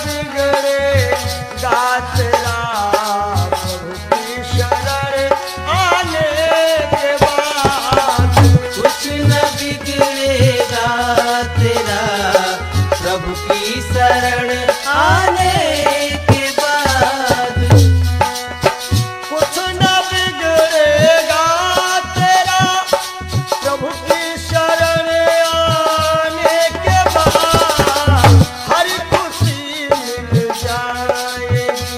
बिगड़ेगा तेरा प्रभु की शरण आने के बाद। कुछ न बिगड़ेगा तेरा प्रभु की शरण आने के बाद। कुछ न बिगड़ेगा तेरा प्रभु की शरण आने के बाद। हर खुशी मिल जाएगी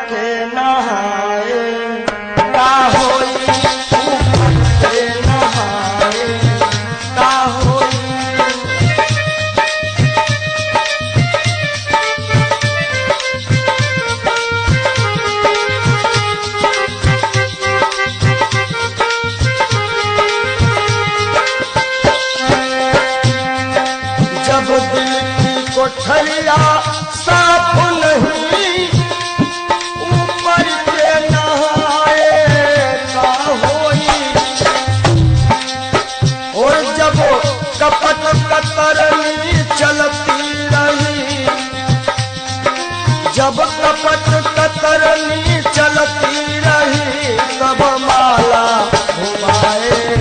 के नहाए का होई ऊपर के नहाए का होई। जब दिल की कोठरिया साफ नहीं ऊपर के नहाए का होई। और जब कपट कतरनी चलती रही जब कपट कतरनी चलती रही तब माला घुमाए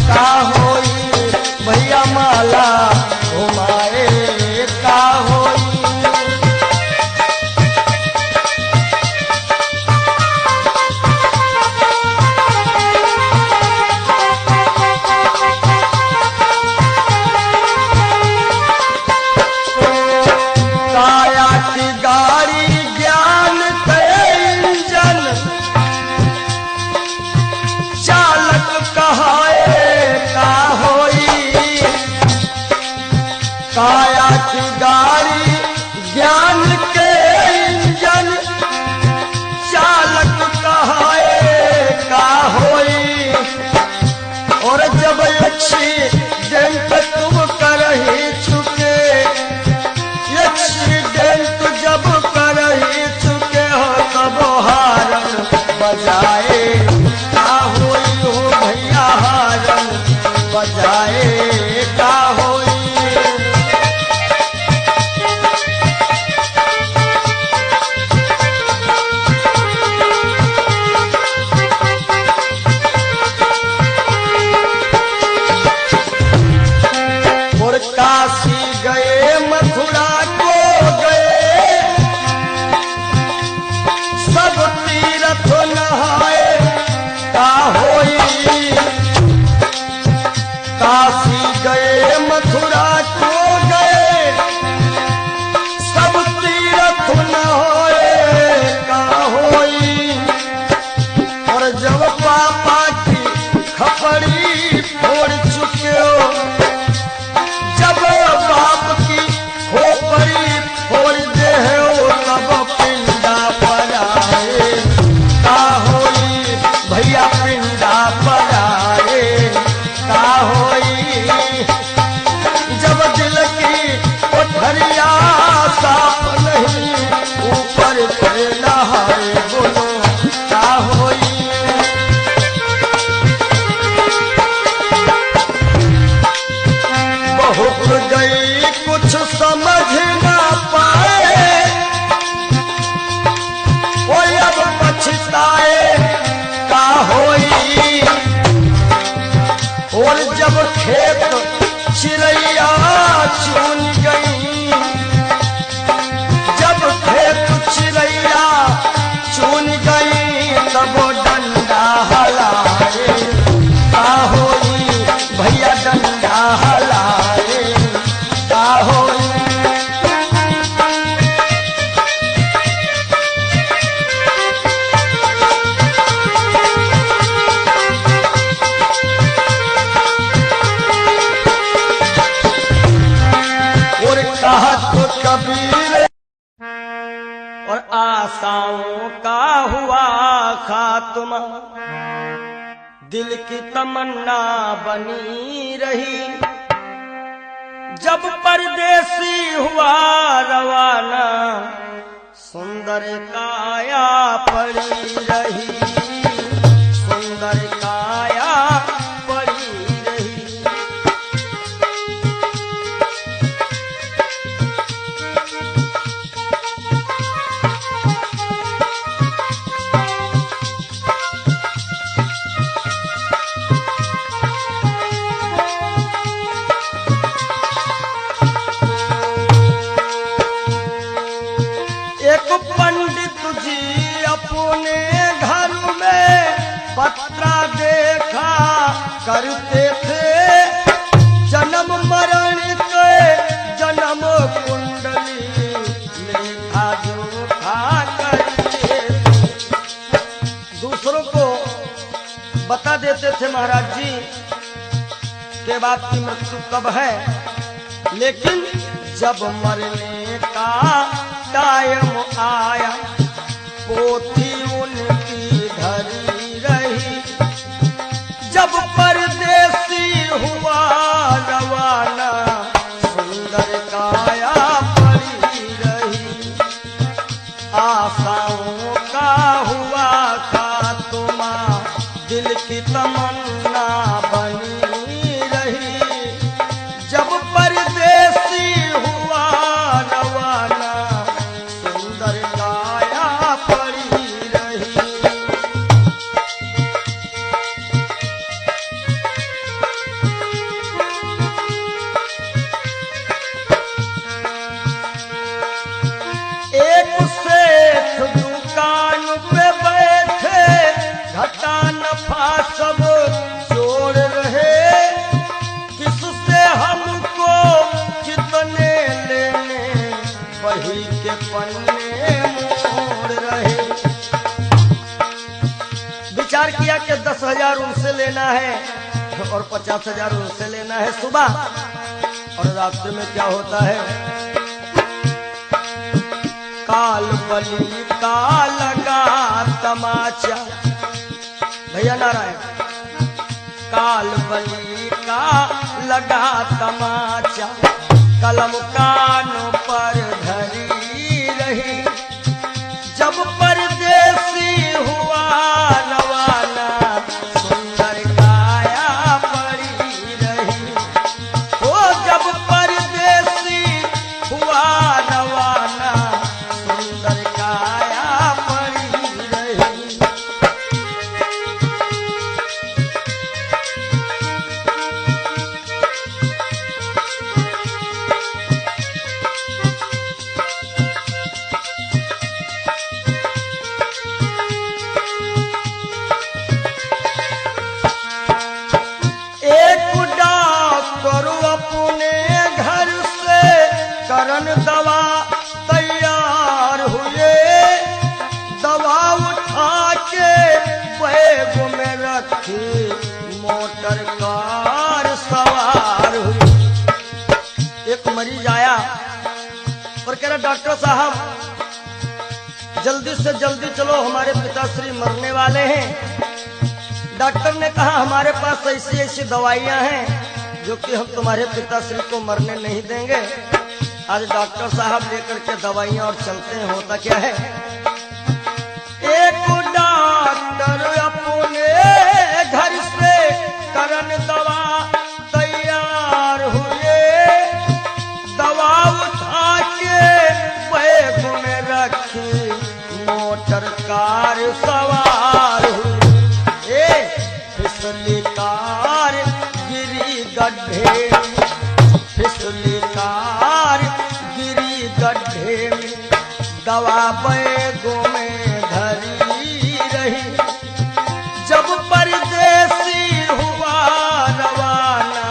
का होई भैया माला घुमाए का होई। काया की गाड़ी ज्ञान के इंजन चालक कहाए का होई। काया की गाड़ी ज्ञान के इंजन चालक कहाए का होई। और जब एक्सीडेंट तुम कर ही चुके एक्सीडेंट जब कर ही चुके हो तब हारन बजाए का होई हो भैया हारन बजाए का होई। और काशी गए मथुरा को गए सब तीर्थ नहाए का होई। काशी गए मथुरा को गए सब तीर्थ नहाए का होई। और जब पापा की खपड़ी फोड़ चुके हो जब बाप की खोपड़ी फोड़ दे हो तब पिंडा पर आए का होई भैया पिंडा पर आए का होई। जब दिल की कोठरिया साफ नहीं ऊपर के नहाए बोलो का होई। बहुत गई कुछ समझ ना पाए कोई अब पछताए का होई। और जब खेत चिड़ैया चुन गई जब खेत चिड़ैया चुन गई तब डंडा हलाए का होई भैया डंडा हलाए का होई। और कहा तो कबीर और आशाओं का हुआ खात्मा दिल की तमन्ना बनी रही। जब परदेसी हुआ रवाना सुंदर काया पड़ी रही सुंदर काया पड़ी रही। एक पंडित जी अपने घर में पत्रा देखा करते थे जन्म मरण के जन्म कुंडली लेखा जोखा करते थे। देते थे महाराज जी के बाप की मृत्यु कब है, लेकिन जब मरने का टाइम आया पोथी उनकी धरी रही। जब परदेसी हुआ रवाना सुंदर काया पड़ी रही। आशाओं का हुआ खात्मा दिल की तमन्ना बनी रही। जब परदेसी हुआ रवाना सुंदर काया पड़ी रही। एक सेठ दुकान पे बैठे घटा नफा सब जोड़ रहे। किससे हमको कितने लेने वही के पन्ने मोड़ रहे। विचार किया कि 10,000 उनसे लेना है और 50,000 उनसे लेना है सुबह, और रात्रि में क्या होता है काल बली का लगा तमाचा। भैया नारायण, काल बली का लगा तमाचा कलम कानों पर धरी रही। जब परदेसी हुआ रवाना सुंदर काया पड़ी रही। ओ जब परदेसी हुआ रवाना सुंदर काया पड़ी रही। एक डॉक्टर अपने घर से करन दवा तैयार हुए। दवा उठा के बैग में रखी मोटर कार सवार हुई। एक मरीज आया और कह रहा डॉक्टर साहब जल्दी से जल्दी चलो, हमारे पिताश्री मरने वाले हैं। डॉक्टर ने कहा हमारे पास ऐसी ऐसी दवाइयां हैं जो कि हम तुम्हारे पिताश्री को मरने नहीं देंगे। आज डॉक्टर साहब लेकर के दवाइयां और चलते हैं। होता क्या है, एक डॉक्टर अपने घर से करन दवा तैयार हुए। दवा उठा के बैग में रखी मोटर कार सवार हुई। फिसली कार गिरी गड्ढे में, फिसली कार गिरी गड्ढे में। दवा बैगों में धरी रही। जब परदेसी हुआ रवाना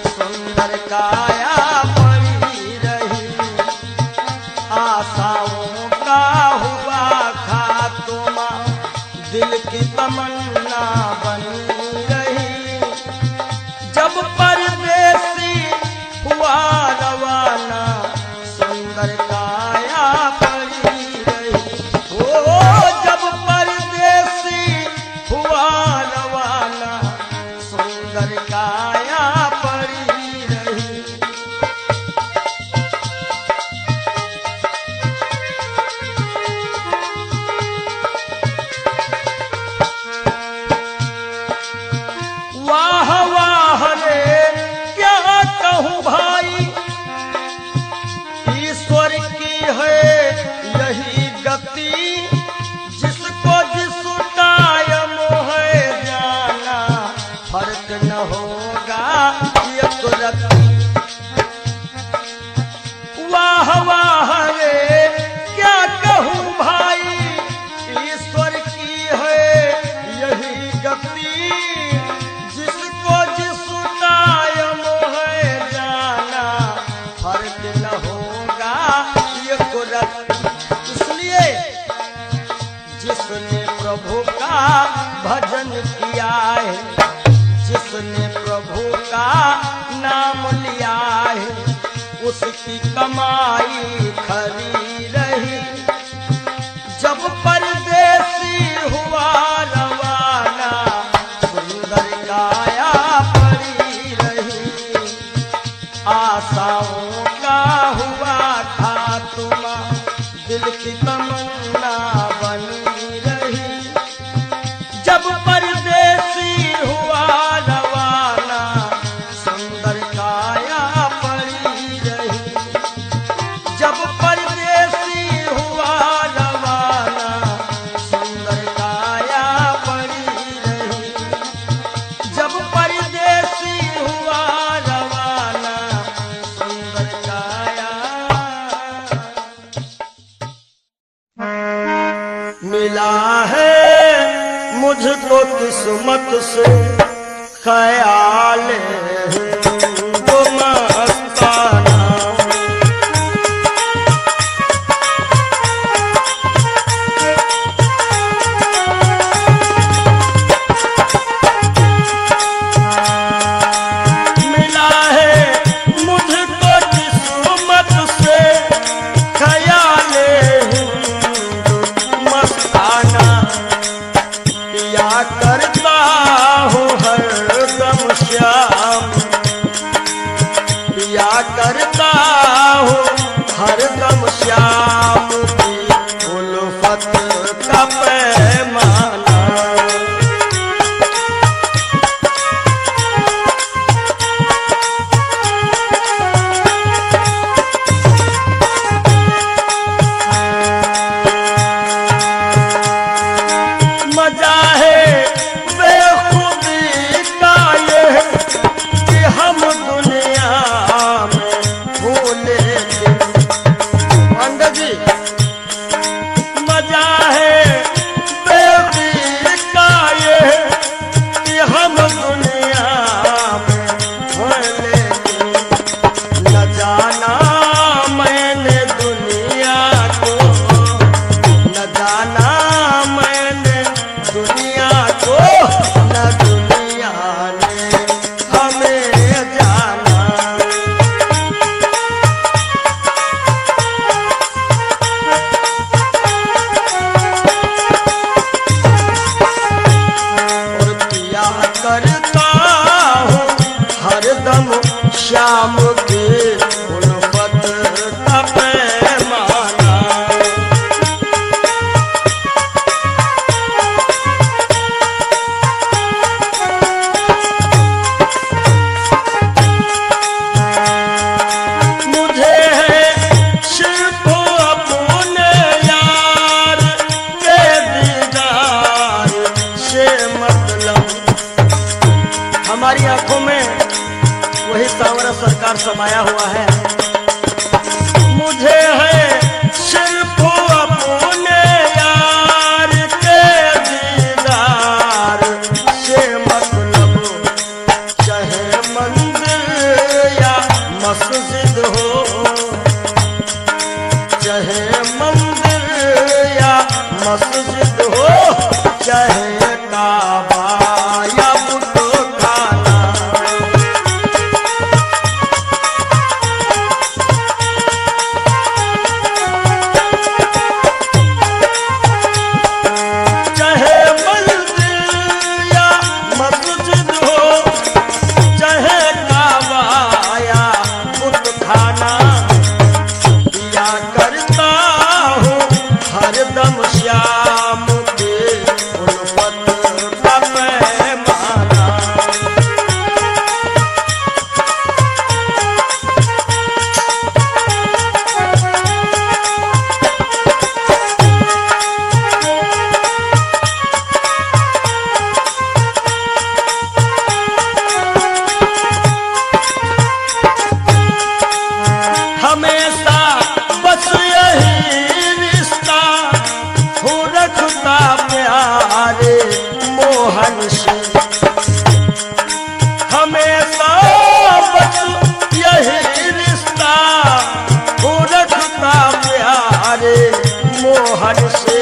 सुंदर काया पड़ी रही। आशाओं का हुआ खात्मा दिल की तमन्ना बनी रही। जब परदेसी हुआ रवाना सुंदर काया पड़ी रही। ओ जब परदेसी हुआ रवाना सुंदर काया पड़ी रही। जिसने प्रभु का भजन किया है, जिसने प्रभु का नाम लिया है, उसकी कमाई खरी रही। जब परदेसी हुआ रवाना, सुंदर काया पड़ी रही। आशाओं का हुआ खात्मा, दिल की तमन्ना बनी रही। जब परदेसी हुआ रवाना, सुंदर काया पड़ी रही। जब परदेसी हुआ रवाना, सुंदर काया पड़ी रही। जब परदेसी हुआ रवाना, सुंदर काया। मिला है मुझको किस्मत से ख्याल हिंदू मस्ताना। मिला है मुझको किस्मत से ख्याल हिंदू मस्ताना। पिया करता हूँ हरदम श्याम, पिया करता हूँ हरदम श्याम की उल्फत का पैमाना। मजा है बेखुदी का ये कि हम दुनिया में भूले थे। पंडित जी, मजा है बेखुदी का ये कि हम दुनिया में भूले थे। न जाना मैंने दुनिया को, न जाना मैंने दुनिया को, न दुनिया ने हमें जाना। और पिया करता हूँ हरदम श्याम की उल्फत का पैमाना। मुझे है सिर्फ अपने यार के दीदार से मतलब। हमारी आंखों में वही सांवरा सरकार समाया हुआ है। मुझे है सिर्फ अपने यार के दीदार से मतलब। चाहे मंदिर या मस्जिद हो, चाहे मंदिर या मस्जिद हो, चाहे काबा या बुतखाना। चाहे मंदिर या मस्जिद हो, चाहे काबा या बुतखाना। पिया करता हूँ हरदम श्याम के उल्फत का पैमाना। हमेशा बस यही रिश्ता हो रखता प्यारे मोहन से। हमेशा बस यही रिश्ता हो रखता प्यारे मोहन से।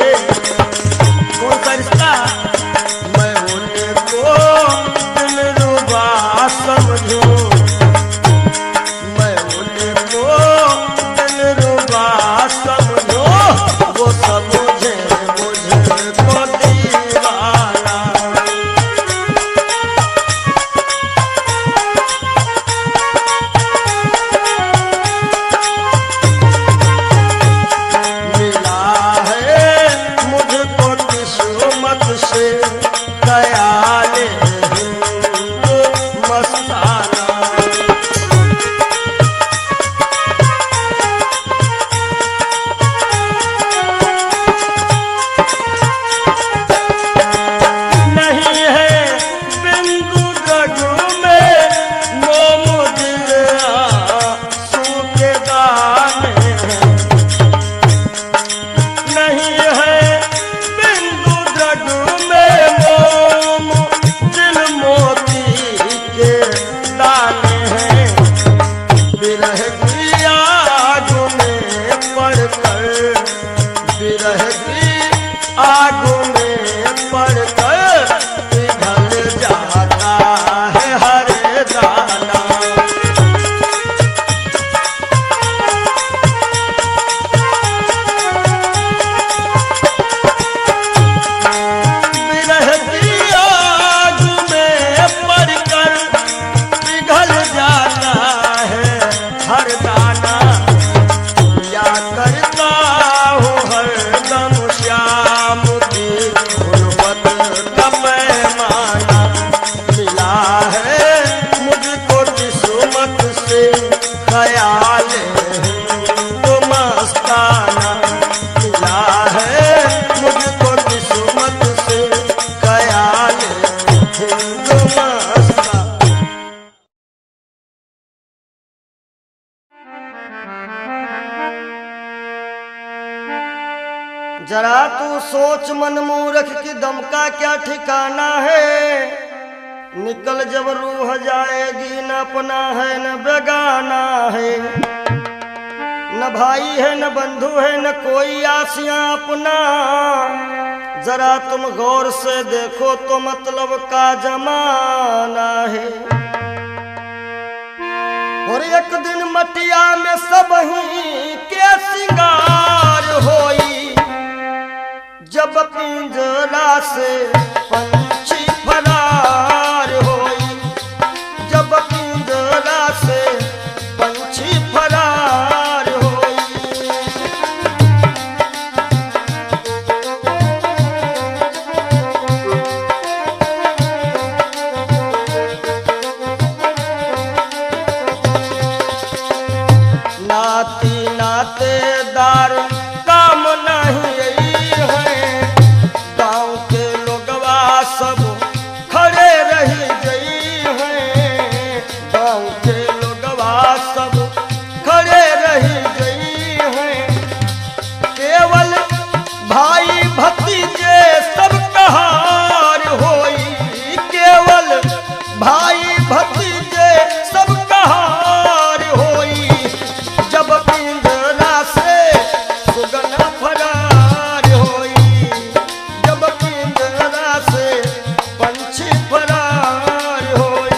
की दम का क्या ठिकाना है, निकल जब रूह जाएगी न अपना है न बेगाना है, न भाई है न बंधु है न कोई आसियां अपना। जरा तुम गौर से देखो तो मतलब का जमाना है। और एक दिन मटिया में सब ही के सिंगार होई, जब पिंजरा से पंछी फरार होई, जब पिंजरा से पंछी फरार होई। नाती नातेदार काम नहीं है, गांव के लोगवा सब खड़े रही गई हैं, गांव के लोगवा सब खड़े रही गई हैं। केवल भाई भतीजे सब कहार होई, केवल भाई भतीजे सब कहार होई, जब पिंजरा से सुगना फरार होई, जब पिंजरा से पंछी फरार होई।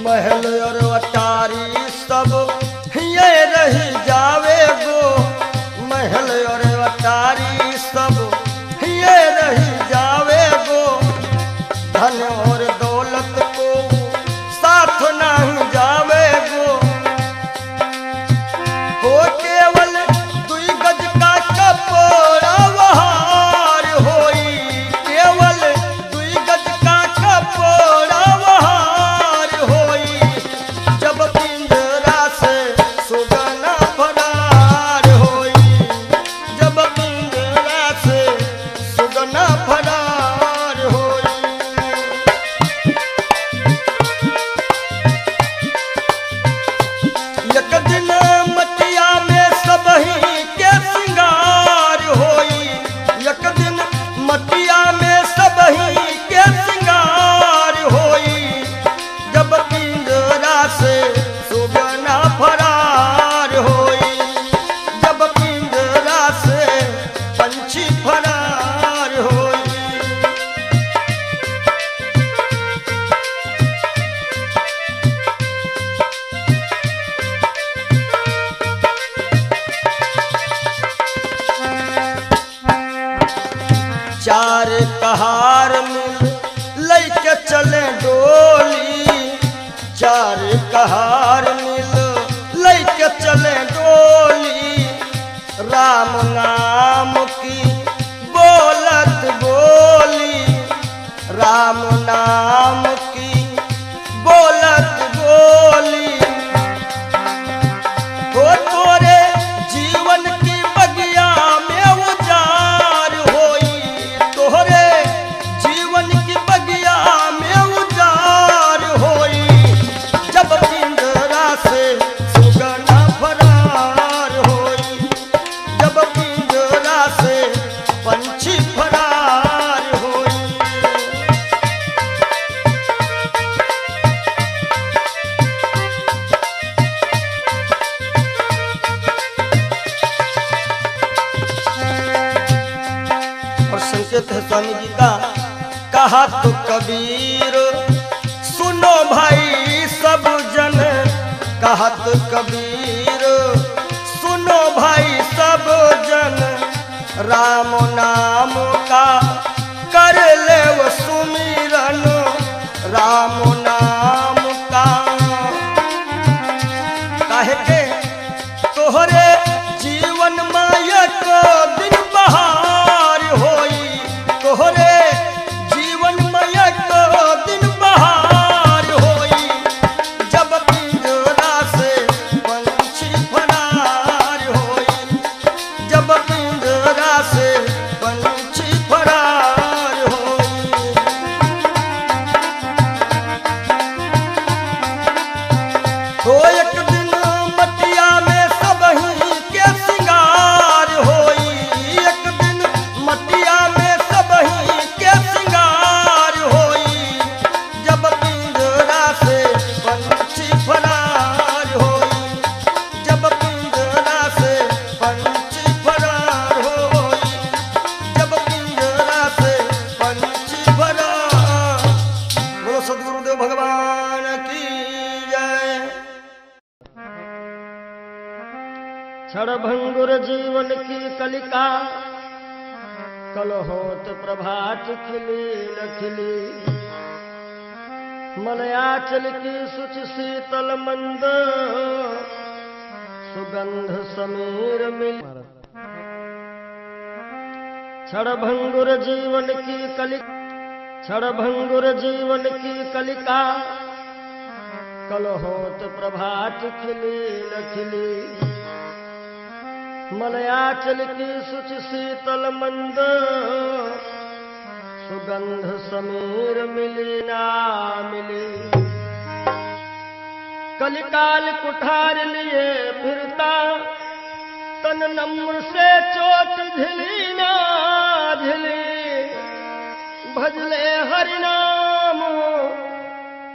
महल और अटारी सब ये रही जावे गो, महल और अटारी सब ये रही जावे गो, धन और दौलत को साथ नहीं जावे गो। हो केवल दुई गज का कपड़ा वहार होई, केवल दुई गज का कपड़ा वहार होई, जब पिंजरा से सुगना फरार होई, जब पिंजरा से सुगना फरार होई। एक दिन मटिया में सब ही के सिंगार होई, एक दिन मटिया में सब ही के सिंगार होई, जब पिंजरा से सुगना फरार होई, जब पिंजरा से पंछी फरार होई। चार कहार मिल लैके चले डोली, चार कहार मिल लैके चले डोली, राम नाम की बोलत बोली, राम नाम की बोलत बोली। हो तोरे जीवन की बगिया में उजार होई, तोहरे जीवन की बगिया में उजार होई, जब पिंजरा से सुगना फरार होई, जब पिंजरा से पंछी फरार होई। और संकेत है स्वामी जी का, कहा तो कबीर सुनो भाई सब जन, कहा तो कबीर सुनो भाई सब जन, राम नाम का कर ले वो सुमिरन, राम नाम का। काहे के तोहरे जीवन माया को दिन बहार होई, तोहरे क्षणभंगुर जीवन की कलिका कल होत प्रभात खिली न खिली मलयाचल की सुच शीतल मंद सुगंध समीर मिली क्षणभंगुर जीवन की कलिका क्षणभंगुर जीवन की कलिका कल होत प्रभात खिली न खिली मलयाचल की सुच शीतल मंद सुगंध समीर मिली ना मिली कलिकाल कुठार लिए फिरता तन नम्र से चोट झिली ना झिली भजले हरि नाम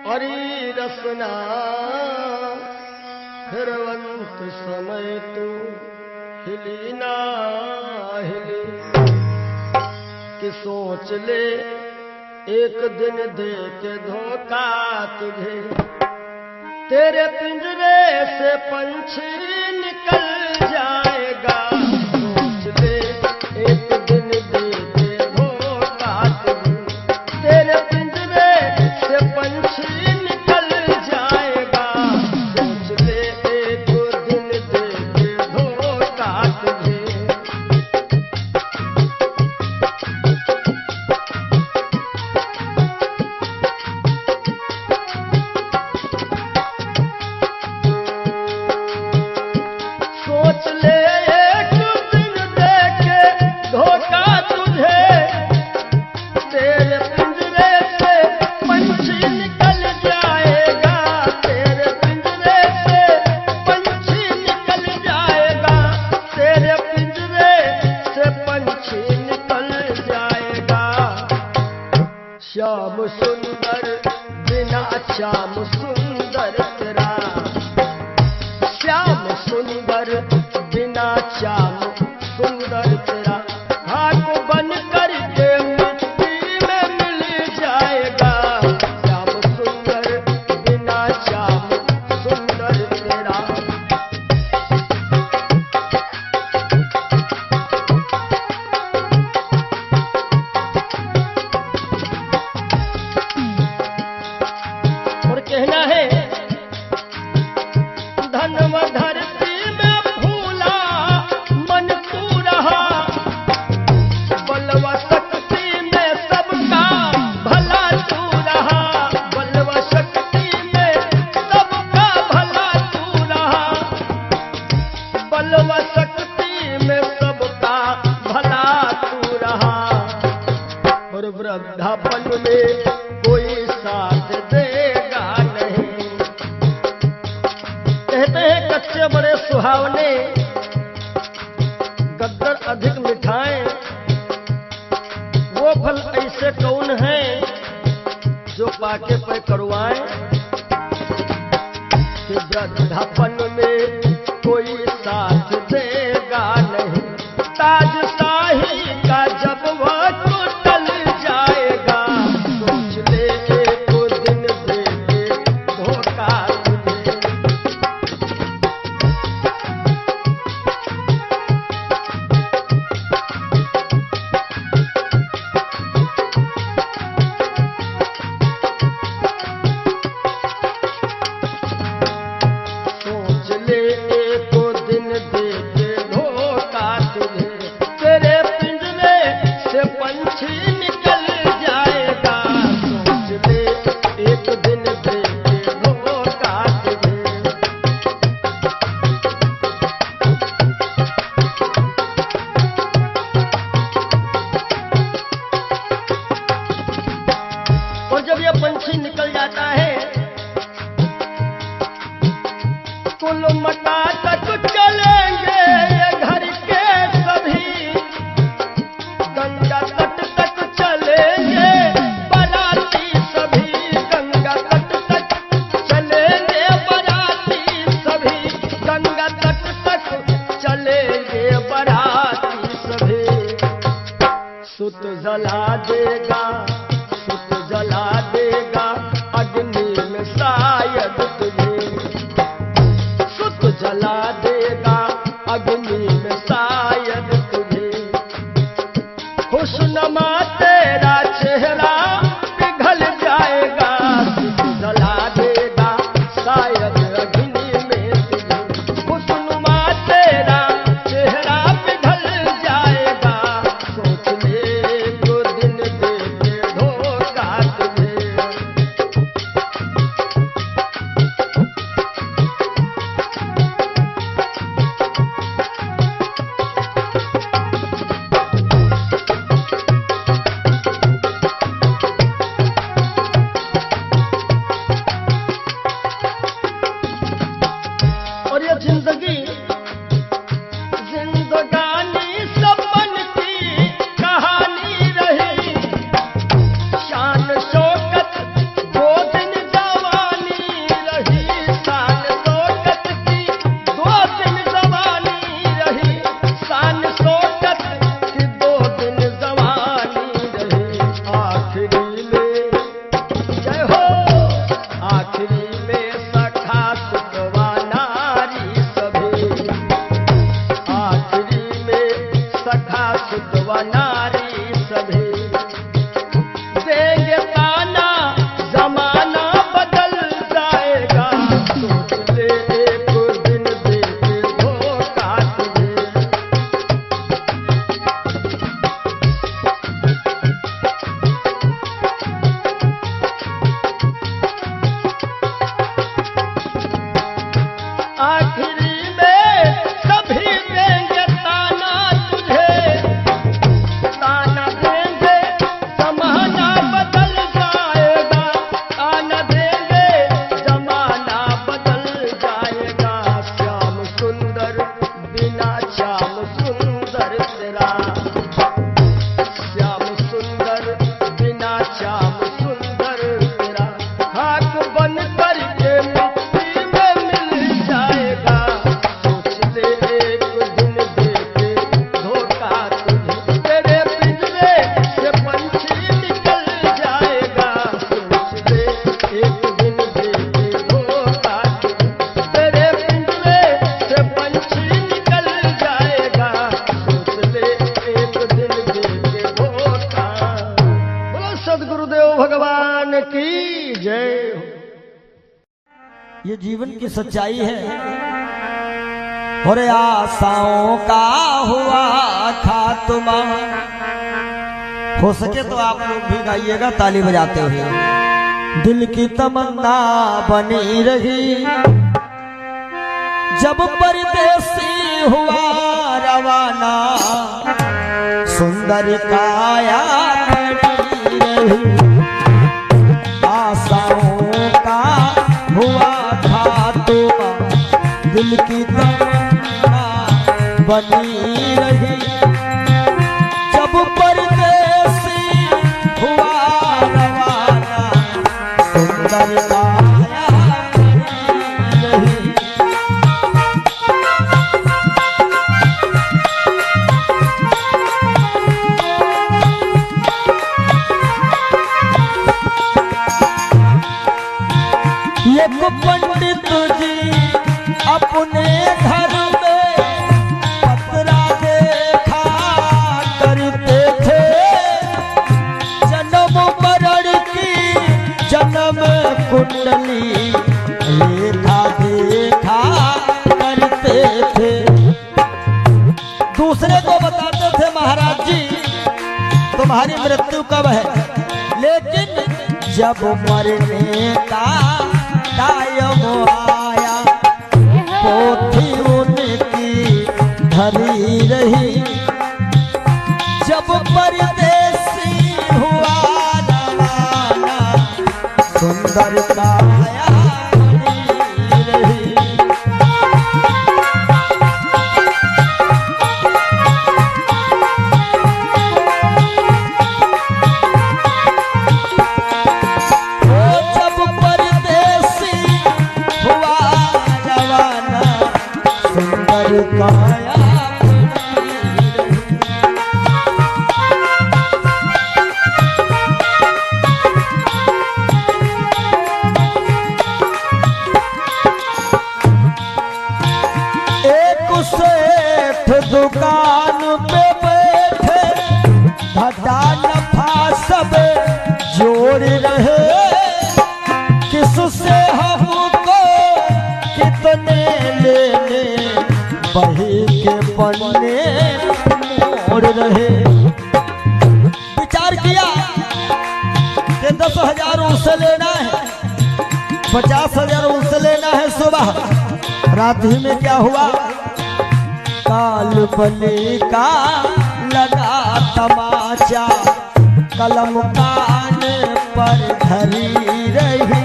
हरि रसना फिरवंत समय तू हिली ना हिली कि सोच ले एक दिन दे के धोखा तुझे तेरे पिंजरे से पंछी निकल जाएगा सोच ले एक दिन दे के धोखा तुझे तेरे पिंजरे से पंछी निकल जाएगा सोच ले एक दिन दे के धोखा तुझे सोच ले एक दिन दे के धोखा तुझे तेरे पिंजरे से पंछी निकल जाएगा तेरे पिंजरे से पंछी निकल जाएगा तेरे पिंजरे से पंछी निकल जाएगा श्याम सुंदर बिना श्याम सुंदर तेरा श्याम सुंदर बिना श्याम सुंदर तेरा हाथ बन करके मिट्टी में मिल जाएगा श्याम सुंदर बिना श्याम सुंदर तेरा और कहना है धनव धरती में फूला मन तू रहा बलवा शक्ति में सबका भला तू रहा बलवा शक्ति में सबका भला तू रहा बलवा शक्ति में सबका भला तू रहा और वृद्धापन में कोई साथ देगा नहीं कहते हैं कच्चे बड़े सुहावने गद्दर अधिक मिठाएं वो फल ऐसे कौन है जो पाके पे कड़वाएं कि वृद्धापन में कोई साथ देगा नहीं ताज शाही का जब वह टूटल जाएगा सोच ले एक दिन दे के धोखा तुझे सोच ले एक दिन दे के धोखा तुझे तेरे पिंजरे से पंछी निकल जाएगा सोच ले एक दिन दे के धोखा तुझे और जब यह पंछी निकल जाता है कुल मटा तक चलेंगे ये घर के सभी गंगा तट तक चलेंगे बाराती सभी गंगा तट तक चलेंगे बाराती सभी गंगा तट तक चलेंगे बाराती सभी सुत जला देगा अग्नि में शायद तुझे सुत जला दे सदगुरुदेव भगवान की जय हो। ये जीवन की सच्चाई है। और आशाओं का हुआ खात्मा। हो सके तो आप लोग भी गाइएगा ताली बजाते हुए। दिल की तमन्ना बनी रही जब परदेसी हुआ रवाना, सुंदर काया खड़ी रही। आशाओं का हुआ खात्मा, दिल की तमन्ना बनी रही जब परदेसी हुआ रवाना, सुंदर काया खड़ी रही। एक पंडित जी अपने घर में पतरा देखा करते थे, जन्म मरण की जन्म कुंडली लेखा देखा करते थे। दूसरे को बताते थे महाराज जी तुम्हारी मृत्यु कब है, लेकिन जब मरने का टाइम आया पोथी उनकी धरी रही। जब परदेसी हुआ रवाना, सुंदर काया खड़ी रही। काया एक सेठ दुकान पे बैठे, धदा नफा सब जोड़ रहे। किससे हमको कितने लेने, बही के पन्ने मोड़ रहे। विचार किया कि 10,000 उससे लेना है, 50,000 उससे लेना है। सुबह रात ही में क्या हुआ, काल बने का लगा तमाचा, कलम कान पर धरी रही।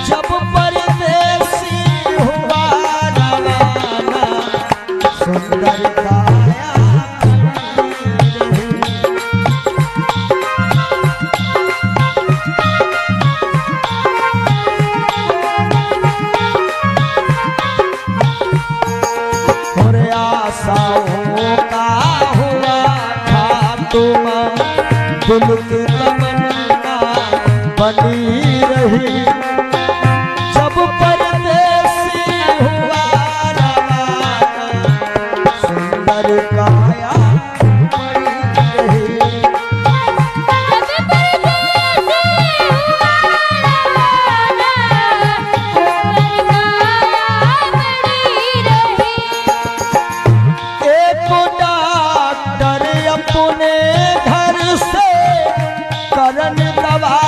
जब परदेसी हुआ रवाना, सुंदर काया खड़ी रही। और आशाओं का हुआ खात्मा, दिल की तमन्ना बनी रही जब परदेसी हुआ रवाना, सुंदर काया खड़ी रही। एक डॉक्टर अपने घर से करन दवा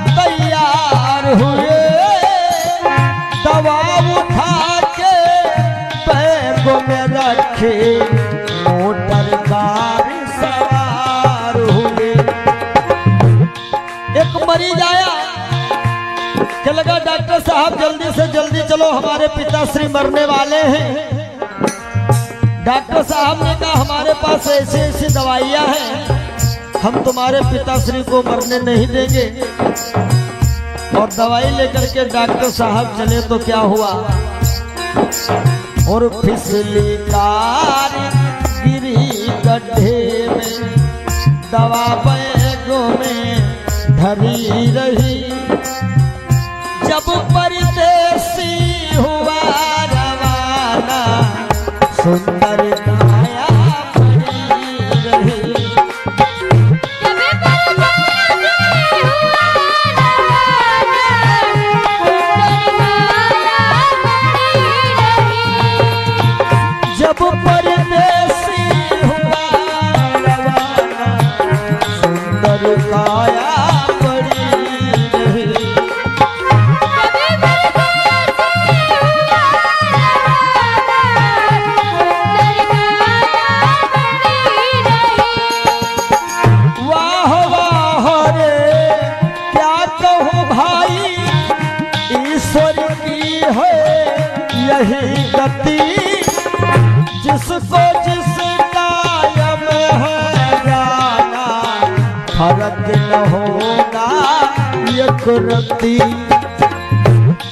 तैयार हुए। दवा उठा के बैग में रखे, मोटर कार सवार हुए। एक मरीज आया कि लगा डॉक्टर साहब जल्दी से जल्दी चलो, हमारे पिताश्री मरने वाले हैं। डॉक्टर साहब ने कहा हमारे पास ऐसी ऐसी दवाइयां हैं, हम तुम्हारे पिताश्री को मरने नहीं देंगे। और दवाई लेकर के डॉक्टर साहब चले तो क्या हुआ, और फिसली कार गिरी गड्ढे में, दवा बैगों में धरी रही। जब परदेसी हुआ रवाना, सुंदर काया खड़ी रही। काया पड़ी रही। वाह वाह रे क्या कहूँ भाई, ईश्वर की है यही गति, जिसको जिस कायम है जाना, फर्क न होगा ये कुर्ती।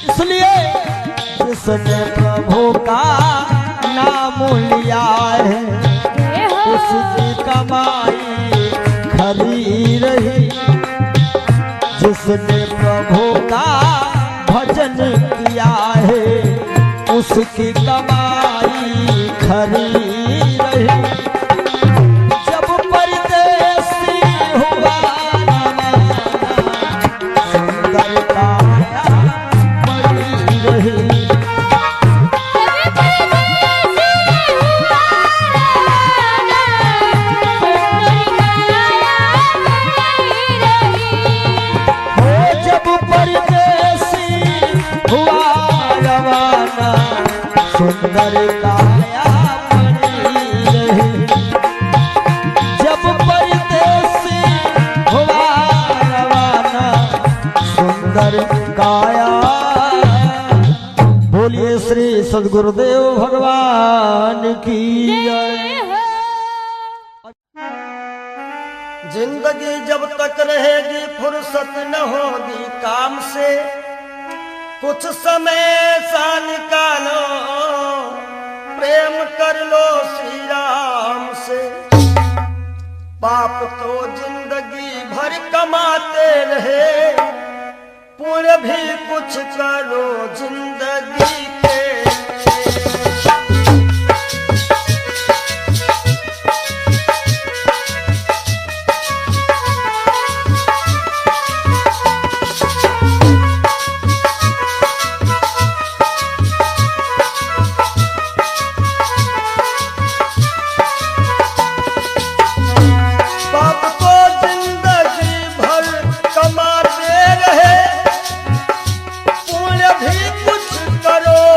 इसलिए जिसने प्रभु का नाम लिया है, उसकी कमाई खरी रही। जिसने प्रभु का भजन किया है, उसकी कमाई खरी रही। जब परदेसी हुआ सुंदर काया पड़ी रही। सुंदर काया पड़ी रही। जब परदेसी हुआ रवाना, सुंदर काया। बोलिए श्री सद्गुरुदेव भगवान की जय। जिंदगी जब तक रहेगी फुर्सत न होगी काम से, कुछ समय सा निकालो प्रेम कर लो श्री राम से। पाप तो जिंदगी भर कमाते रहे, पुण्य भी कुछ करो जिंदगी के। करो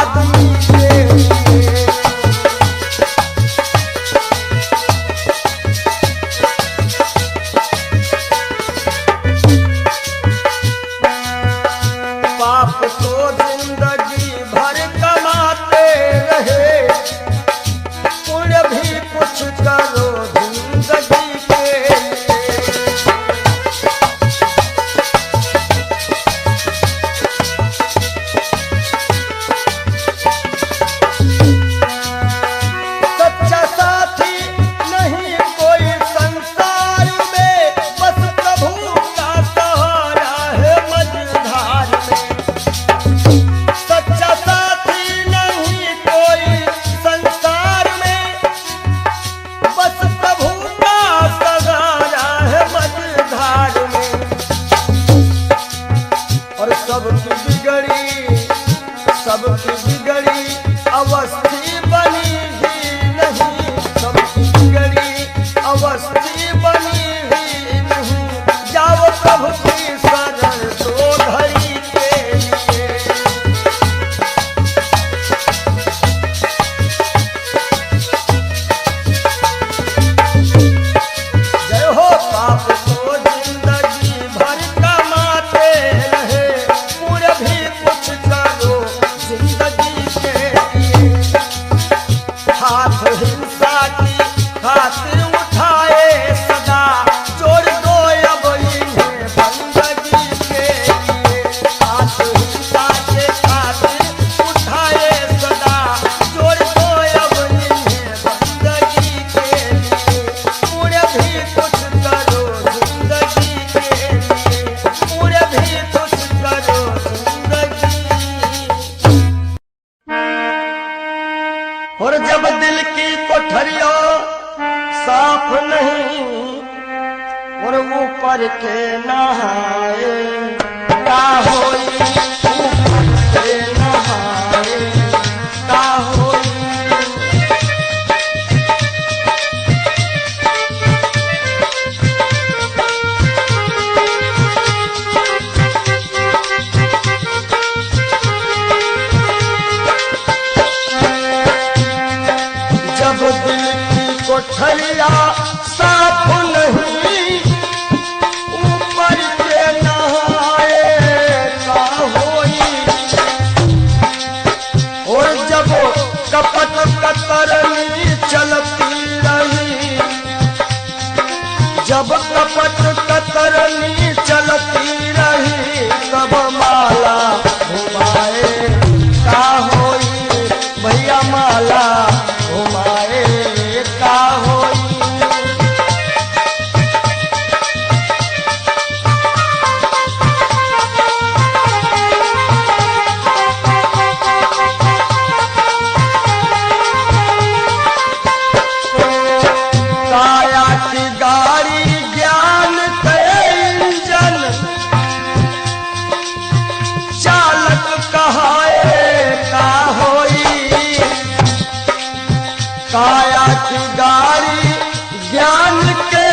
आदमी के लिए। पाप तो जिंदगी भर कमाते रहे, पुण्य भी कुछ करो जिंदगी के लिए। सच्चा साथी नहीं कोई संसार में, बस प्रभु का सहारा है मझधार में। सच्चा साथी नहीं कोई संसार में, बस प्रभु का सहारा है मझधार में। और सबकी बिगड़ी अवस्थी बनी ही नहीं, सबकी बिगड़ी अवस्थी बनी ही नहीं। जाओ प्रभु की शरण दो घड़ी के लिए। जय हो। पाप तो जिंदगी भर कमाते रहे, पुण्य भी कुछ करो जिंदगी के लिए। हाथ हिंसा की खातिर उठाए सदा, जोड़ दो अब इन्हें बंदगी के लिए। हाथ हिंसा के खातिर उठाए सदा, जोड़ दो अब इन्हें बंदगी के लिए। पुण्य भी कुछ करो जिंदगी के लिए, पुण्य भी कुछ करो जिंदगी। और जब दिल की कोठरियों साफ नहीं, और ऊपर के नहाए का होई, ऊपर के नहाए का होई। जब दिल की कोठरिया साफ नहीं, ऊपर के नहाए का होई। और जब कपट कतरनी चलती रही, जब कपट कतरनी चलती रही, तब माला घुमाए का होई। भैया माला घुमाए का होई। काया की गाड़ी ज्ञान के इंजन, चालक कहाए का होई। काया की गाड़ी ज्ञान के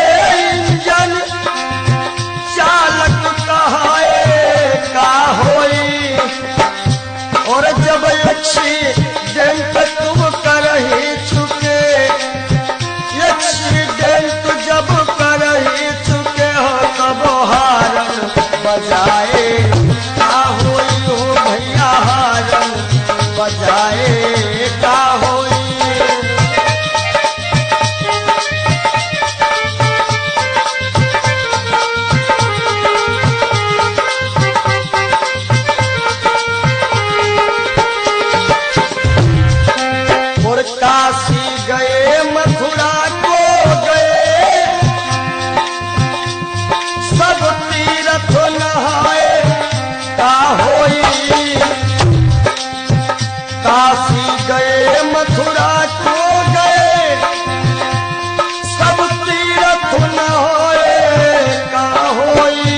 इंजन, चालक कहाए का होई। और जब एक्सीडेंट तुम कर ही चुके, एक्सीडेंट जब कर ही चुके हो, तब हारन बजाए का होई। हो भैया हारन बजाए का होई। और काशी गए मथुरा को गए, सब तीर्थ नहाए का होई। काशी गए मथुरा को गए, सब तीर्थ नहाए का होई।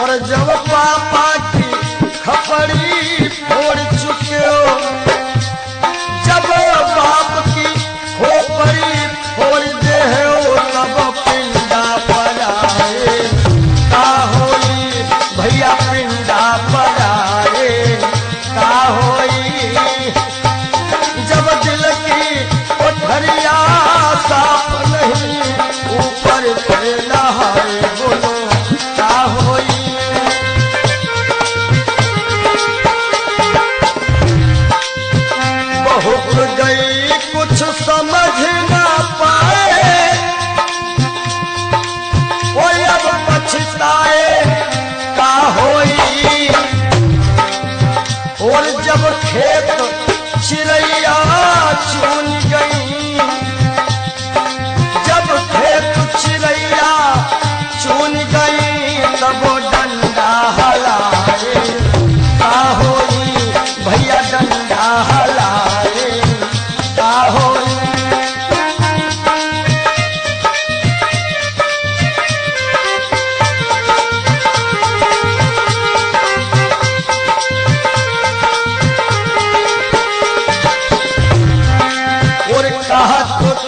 और जब पापा की खपड़ी फोड़ चुके हो, जब बाप की खोपड़ी फोड़ दे हो, तब पिंडा पर आए का होई। भैया पिंडा पर आए का होई। जब खेत चिड़ैया चुन गई, जब खेत चिड़ैया चुन गई, तब डंडा हलाए का होई भैया, डंडा हलाए का होई।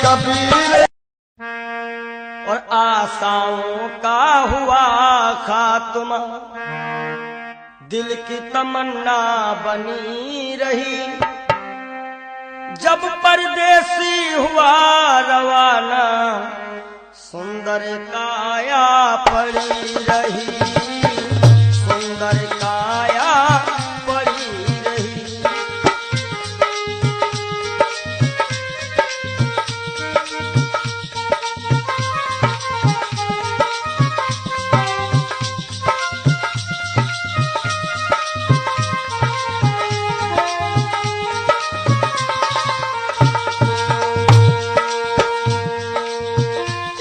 कबीर और आशाओं का हुआ खात्मा, दिल की तमन्ना बनी रही, जब परदेसी हुआ रवाना, सुंदर काया पड़ी रही, सुंदर काया पड़ी रही।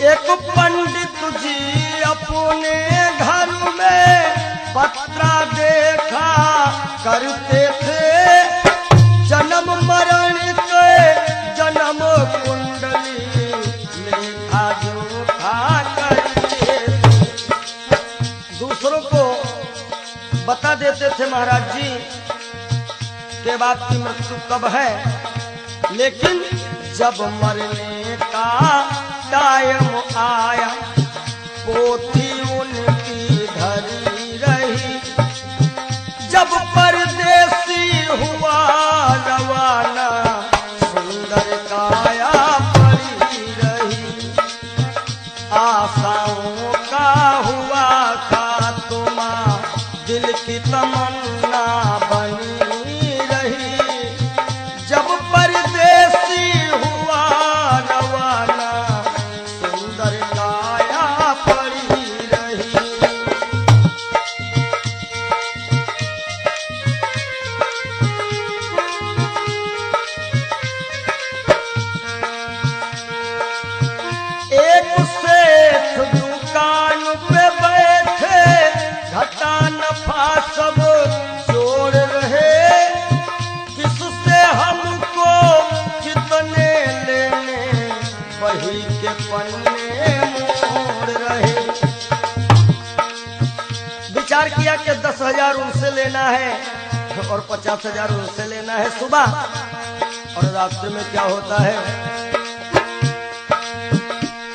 एक पंडित जी अपने घर में पत्रा देखा करते थे, जन्म मरण के जन्म कुंडली लेखा जोखा करते थे। दूसरों को बता देते थे महाराज जी के बाप की मृत्यु कब है, लेकिन जब मरने का टाइम आया, पोथी उनकी धरी रही, जब परदेसी हुआ रवाना, सुंदर काया पड़ी रही, आशाओं का हुआ खात्मा, दिल की तमन्ना बनी रही, जब परदेसी हुआ रवाना, सुंदर काया पड़ी रही। एक सेठ दुकान पे बैठे, घाटा नफा सब जोड़ रहे, किससे हमको कितने लेने, वही के पन्ने मोड़ रहे। विचार किया कि 10,000 उनसे लेना है और 50,000 उनसे लेना है सुबह, और रात्रि में क्या होता है,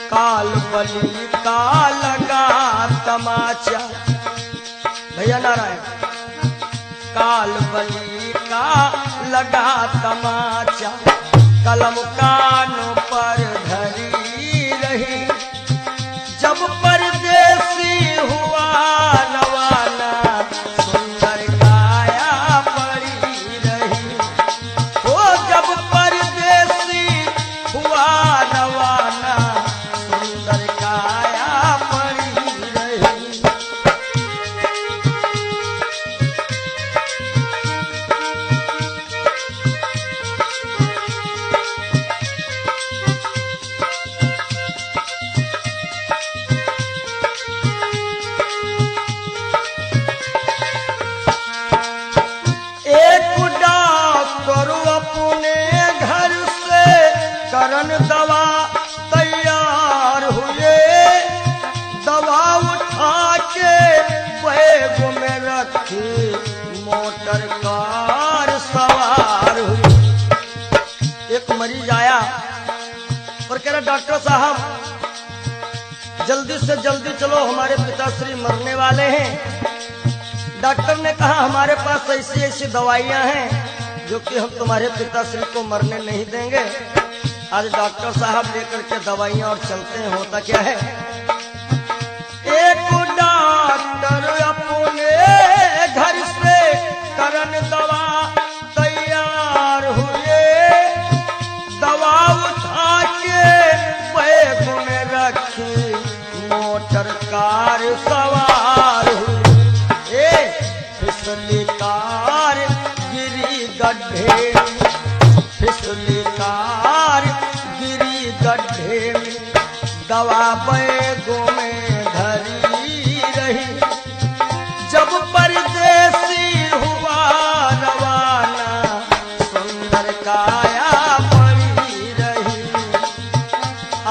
काल बली का लगा तमाचा, भैया नारायण, काल बली का लगा तमाचा, कलम कानों पर धरी रही, जब परदेसी हुआ रवाना, सुंदर काया पड़ी रही, ओ जब परदेसी हुआ रवाना, सुंदर काया पड़ी रही। एक डॉक्टर अपने घर से करन दवा तैयार हुए, दवा उठा के बैग में रखी, मोटर कार सवार हुई। एक मरीज आया और कह रहा, डॉक्टर साहब जल्दी से जल्दी चलो, हमारे पिताश्री मरने वाले हैं। डॉक्टर ने कहा, हमारे पास ऐसी ऐसी दवाइयां हैं जो कि हम तुम्हारे पिताश्री को मरने नहीं देंगे। आज डॉक्टर साहब लेकर के दवाइयां और चलते हैं। होता क्या है, एक डॉक्टर अपने घर से करन दवा तैयार हुए, दवा उठा के बैग में रखी, मोटर कार सवार हुई, फिसली कार गिरी गड्ढे में, फिसली कार गिरी गड्ढे में, दवा बैगों में धरी रही। जब परदेसी हुआ रवाना, सुंदर काया पड़ी रही।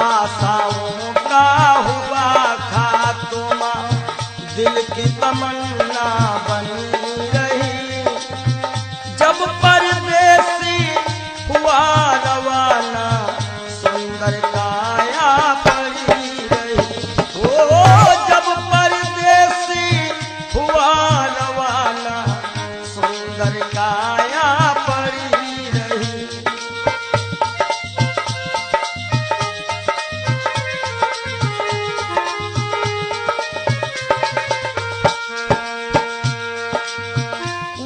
आशाओं का हुआ खात्मा, दिल की तमन्ना बनी रही। जब परदेसी हुआ रवाना, सुंदर काया पड़ी रही। ओ जब परदेसी हुआ रवाना, सुंदर काया पड़ी रही।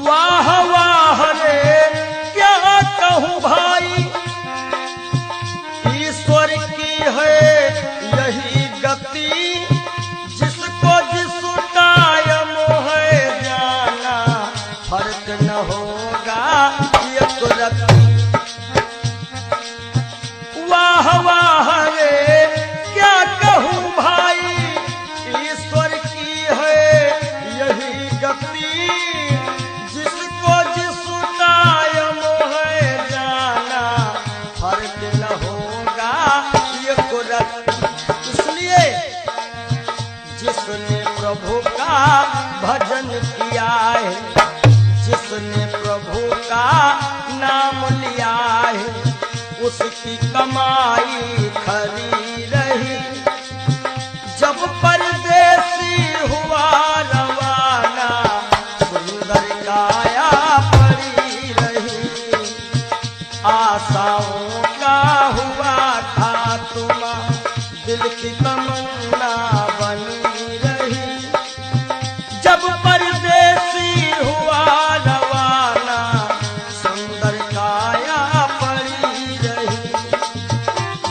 वाह वाह रे क्या कहूँ भाई, ईश्वर की है यही गति। जिसको जिस टाइम है जाना, फर्क न होगा एक रत्ती। वाह वाह रे क्या कहूँ भाई, ईश्वर की है यही गति। जिसको जिस टाइम है जाना, फर्क न होगा एक रत्ती। इसलिए जिसने प्रभु का भजन किया है, जिसने प्रभु का नाम लिया है, उसकी कमाई खरी रही। जब परदेसी हुआ रवाना, सुंदर काया पड़ी रही। आशाओं का हुआ खात्मा, दिल की तमन्ना बनी रही। जब परदेसी हुआ रवाना, सुंदर काया पड़ी रही।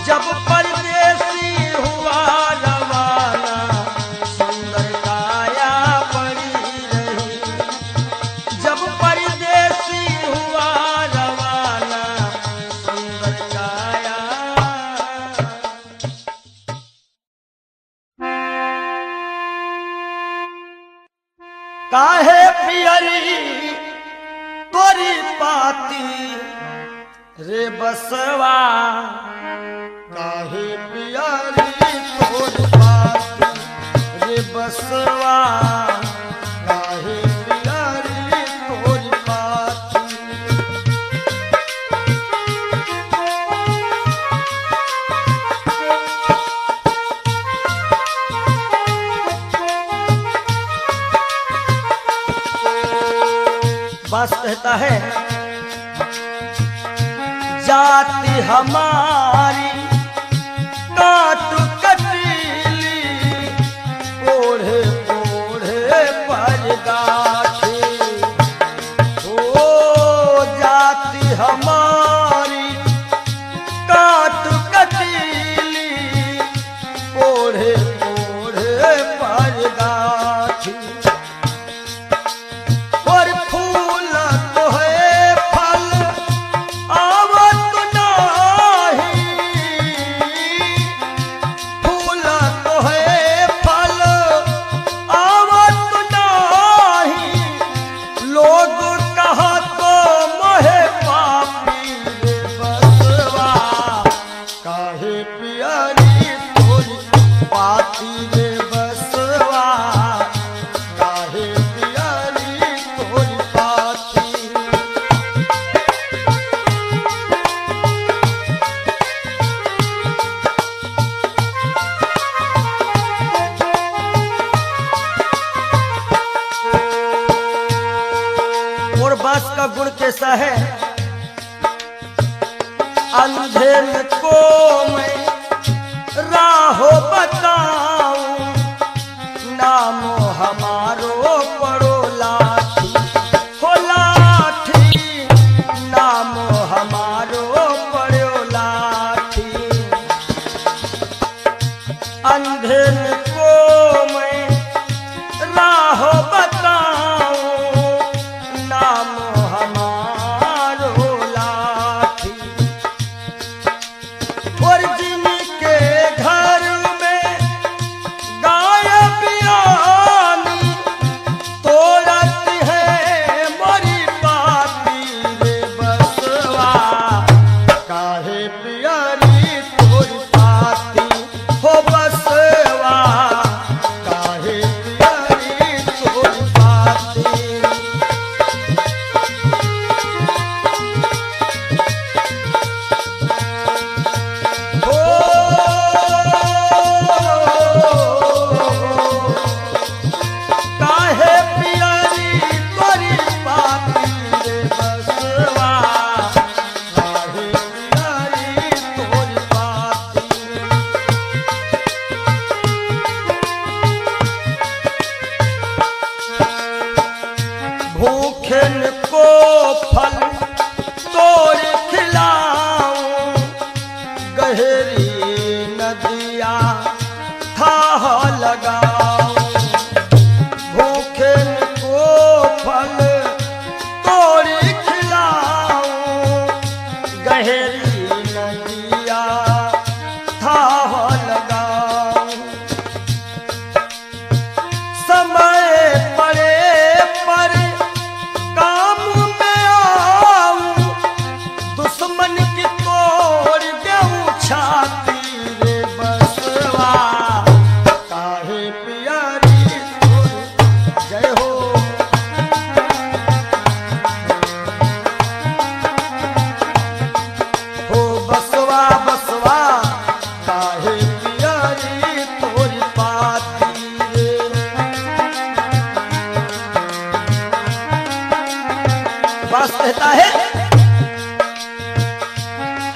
जब परदेसी हुआ रवाना, सुंदर काया पड़ी रही। जब परदेसी हुआ रवाना, सुंदर काया। काहे पियरी तोरी पाती रे बसवा, काहे पियरी तोरी पाती रे बसवा, काहे पियरी तोरी पाती। बस कहता है, जाति हमारी काट कटीली, ओढ़े ओढ़े पर गाठी। ओ जाति हमारी काट कटीली, ओढ़े ओढ़े पर गाठी। और फूल तो है फल आवत नाही, फूल तो है फल आवत नाही। लोग कहा तो मोहे पापी रे बसवा, काहे पियरी तोरी पाती रे बसवा, काहे पियरी तोरी पाती। और बांस का गुण कैसा है, अंधेर को मैं राहो बताऊं, नामो हमारो पड़ो लाठी। हो लाठी, नामो हमारो पड़ो लाठी। अंधेर को मैं राह बताऊं, नाम हमारो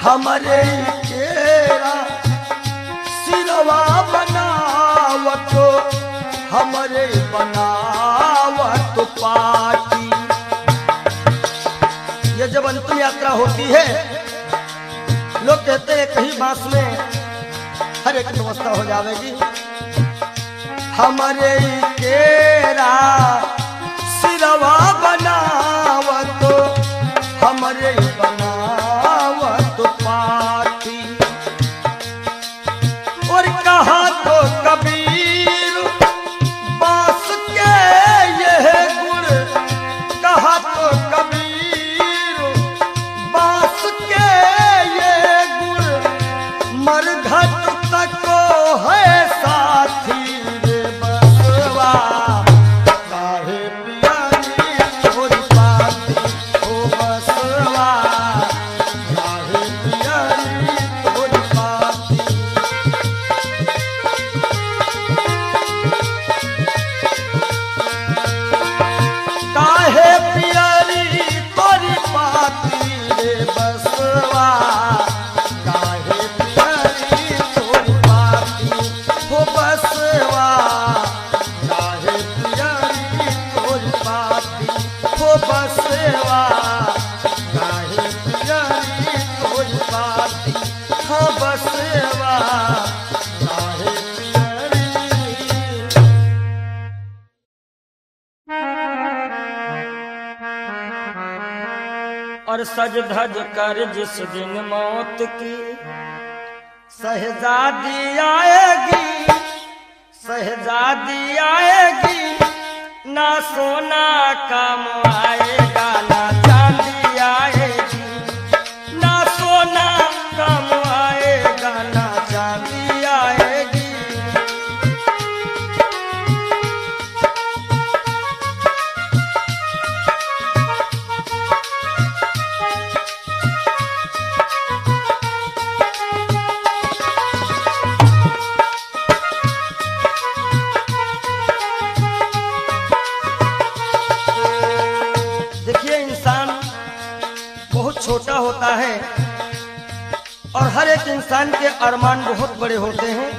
हमरे केरा सिरवा बनावत हमरे बनावत पाटी। ये जब अंतिम यात्रा होती है, लोग कहते हैं कहीं बांस में हर एक व्यवस्था हो जाएगी। हमरे केरा सिरवा बनावत हमरे बनावत पाटी। और कहा तो कबीर बांस के यह गुण, कहा तो कबीर बांस के यह गुण, मरघट तक है साथी रे बसवा, काहे पियारी तोरी पाती ओ बसवा, काहे पियारी तोरी पाती। काहे पियारी तोरी पाती रे बसवा, काहे पियारी तोरी पाती हो बसवा, काहे पियारी तोरी पाती हो बसवा, काहे पियारी तोरी पाती हो बसवा, काहे पियारी। और सज धज कर जिस दिन मौत की शहजादी आएगी, शहजादी आएगी, ना सोना काम आएगा ना चांदी आएगी, ना सोना काम आएगा ना चांदी आएगी। देखिए, इंसान बहुत छोटा होता है और हर एक इंसान के अरमान बहुत बड़े होते हैं।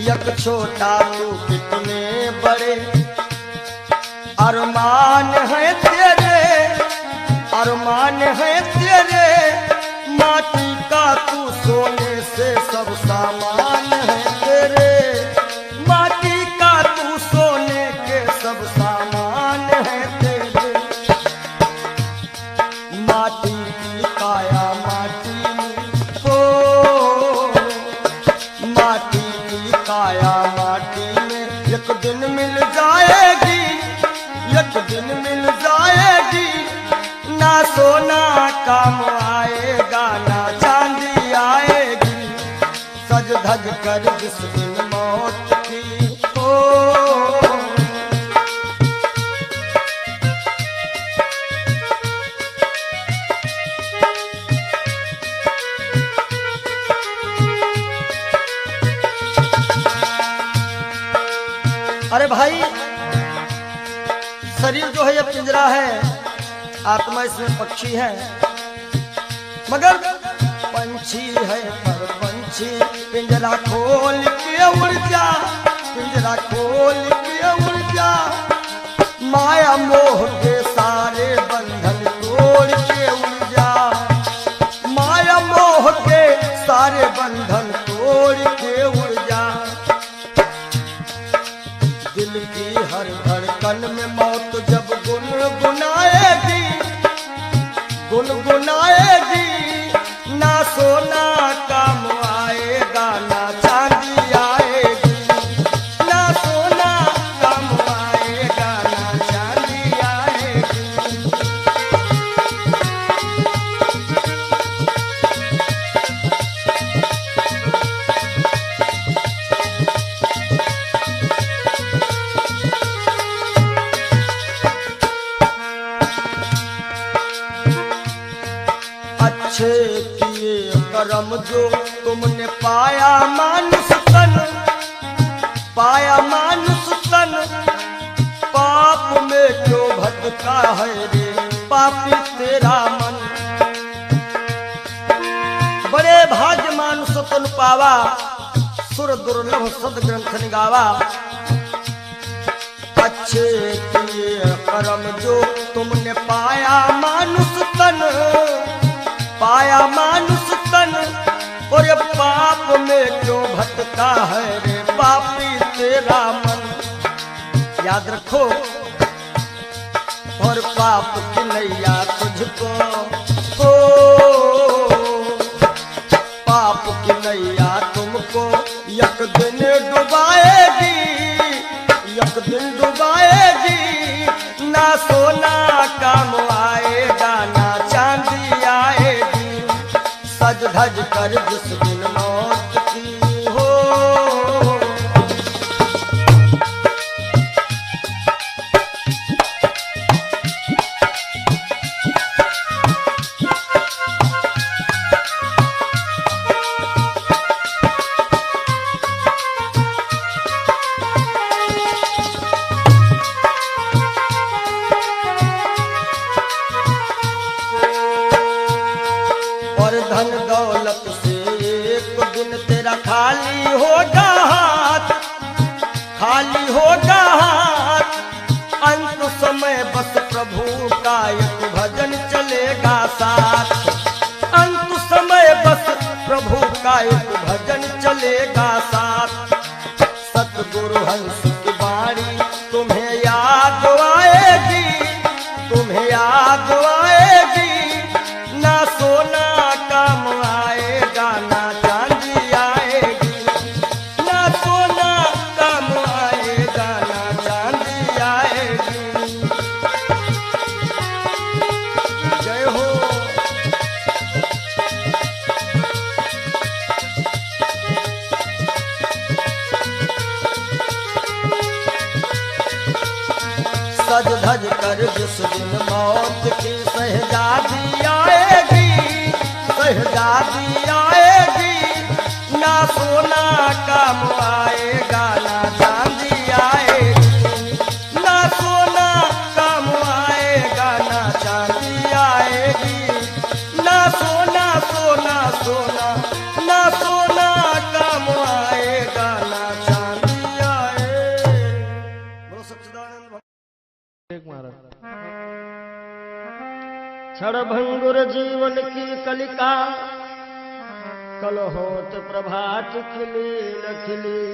यक छोटा तू कितने बड़े अरमान है तेरे, अरमान है तेरे, माटी का तू सोने से सब सामान है तेरे, माटी का तू सोने के सब सामान है तेरे। माटी की काया माटी में हो, माटी की काया माटी में एक दिन मिल जाएगी, एक दिन मिल जाएगी, ना सोना काम आएगा ना चांदी आएगी। सज धज कर जिस दिन मौत की हो, अरे भाई, शरीर जो है ये पिंजरा है, आत्मा इसमें पक्षी है, मगर पंछी है पर पंछी पिंजरा खोल के उड़ जा, पिंजरा खोल के उड़ जा, माया मोह के सारे बंधन तोड़ के उड़ जा, माया मोह के सारे बंधन तोड़ के उड़ जा। दिल की हर धड़कन में मौत जब गुनगुनाएगी, गुनगुनाएगी, ना सोना काम आएगा ना चांदी आएगी, ना सोना काम आएगा ना चांदी आएगी। अच्छे किए करम जो तुमने पाया मानुष तन, पाया मानुष तन, पाप में क्यों भटका है रे पापी तेरा मन। पावा, सुर दुर्लभ सदग्रंथ निगावा। अच्छे किए कर्म जो तुमने पाया मानुष तन, पाया मानुष तन, और ये पाप में क्यों भटका है रे पापी तेरा मन। याद रखो, और पाप की नैया तुझको, ओ पाप की नैया तुमको एक दिन डुबाएगी, एक दिन डुबाएगी। ना सोना काम आएगा, ना चांदी आएगी। सज धज कर जिस दिन मौत की हो, धन दौलत से एक दिन तेरा खाली होगा हाथ, खाली होगा हाथ। अंत समय बस प्रभु का एक भजन चलेगा साथ, अंत समय बस प्रभु का एक भजन चलेगा साथ। सतगुरु हंस की बाणी तुम्हें याद आएगी, तुम्हें याद आएगी। ना सोना काम आएगा, ना चांदी आएगी। ना सोना काम आएगा, ना चांदी आएगी। जय हो। सज धज कर जिस दिन मौत की शहजादी आएगी, शहजादी आएगी। ना सोना काम आएगा, ना चांदी आएगी। ना सोना काम आएगा, ना चांदी आएगी। ना सोना सोना सोना, ना सोना काम आएगा, ना चांदी आएगी। बोलो सच्चिदानंद क्षण भंगुर जीवन की कलिका, कल होत प्रभात खिली न खिली।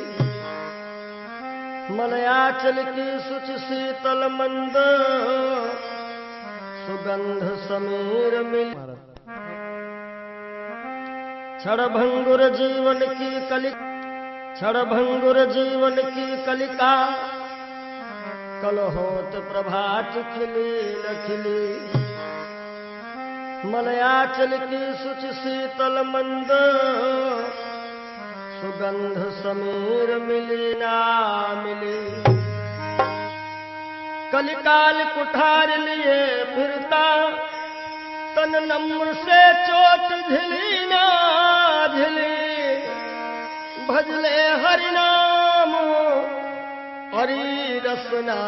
मलयाचल की सुच शीतल मंद, सुगंध समीर मिली। क्षण भंगुर जीवन की कलिका, क्षण भंगुर जीवन की कलिका, कल होत प्रभात खिली न खिली। मलयाचल की सुच शीतल मंद, सुगंध समीर मिली ना मिली। कलिकाल कुठार लिए फिरता, तन नम्र से चोट झिली ना झिली। भजले हरि नाम हरि रसना,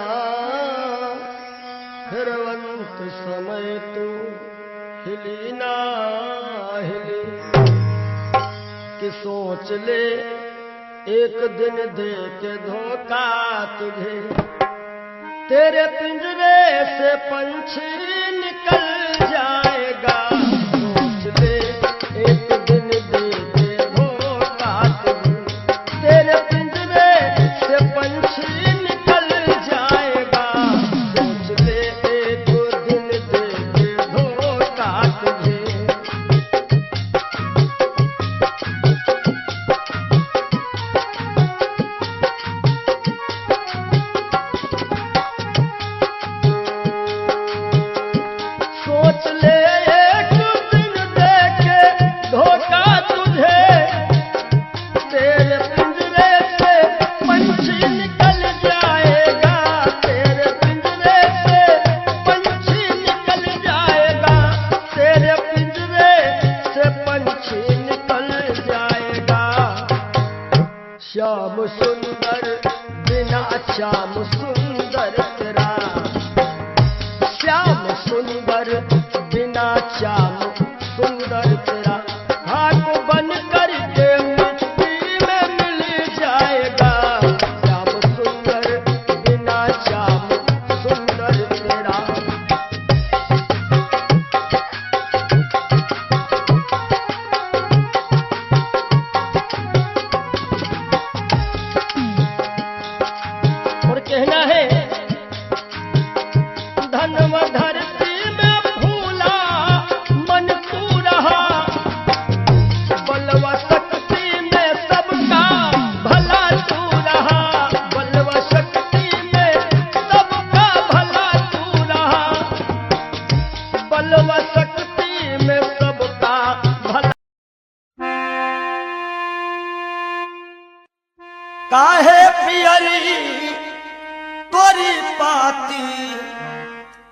फिरवंत समय तू हिली ना हिली। कि सोच ले एक दिन दे के धोखा तुझे, तेरे पिंजरे से पंछी निकल जाएगा। सोच ले एक दिन दे के धोखा तुझे, तेरे पिंजरे से पंछी निकल जाएगा। सोच ले एक दिन दे के धोखा तुझे। सोच ले एक दिन दे के धोखा तुझे, तेरे पिंजरे से पंछी निकल जाएगा। तेरे पिंजरे से पंछी निकल जाएगा। तेरे पिंजरे से पंछी निकल जाएगा। श्याम सुंदर बिना श्याम सुंदर तेरा, श्याम सुंदर बिना श्याम सुंदर तेरा। हाथ बन करके सर्वशक्ति में सबका भला। काहे पियरी तोरी पाती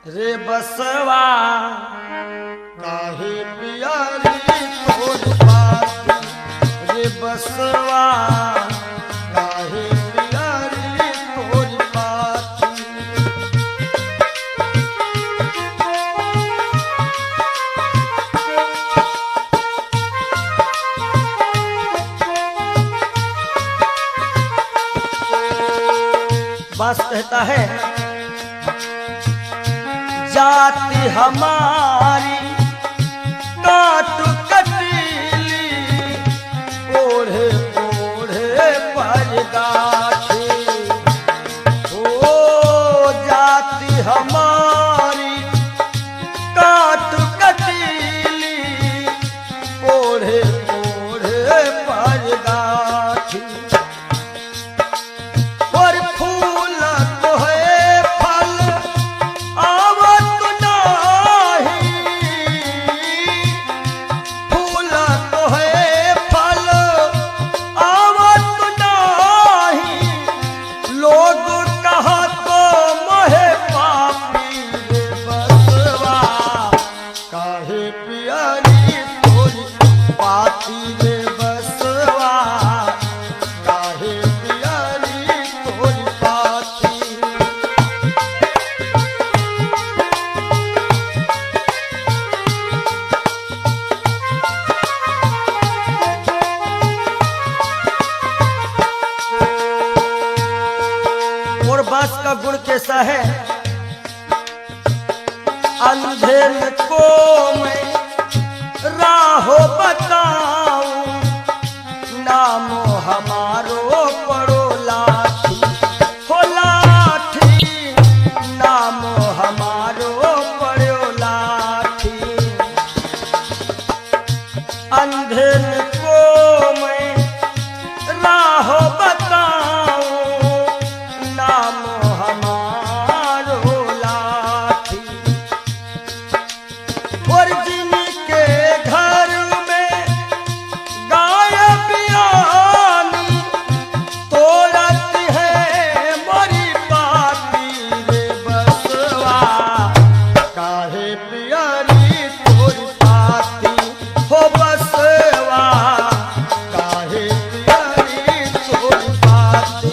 रे बसवा, काहे पियरी तोरी पाती रे बसवा, काहे पियरी तोरी पाती। बास कहता है जाति हमारी काट कटीली, ओढ़े ओढ़े पर गाठी। ओ जाति हमारी काट कटीली, ओढ़े ओढ़े पर गाठी। और फूल तो है फल आवत नाही, फूल तो है फल आवत नाही। लोग कहत मोहे पापी रे बसवा, काहे पियरी तोरी पाती रे बसवा, काहे पियरी तोरी पाती। और बास का गुण कैसा है, अंधेर को मैं राहो बताऊं, नामो हमारो पड़ो लाठी। हो लाठी नामो हमारो पड़ो लाठी। अंधेर को मैं राहो बताऊं, नामो हमारो लाठी। और जिनके घर में गाय बियानी, तोड़त है मोरी पाती रे बसवा, काहे पियरी तोरी पाती। हो बसवा, काहे पियरी तोरी पाती।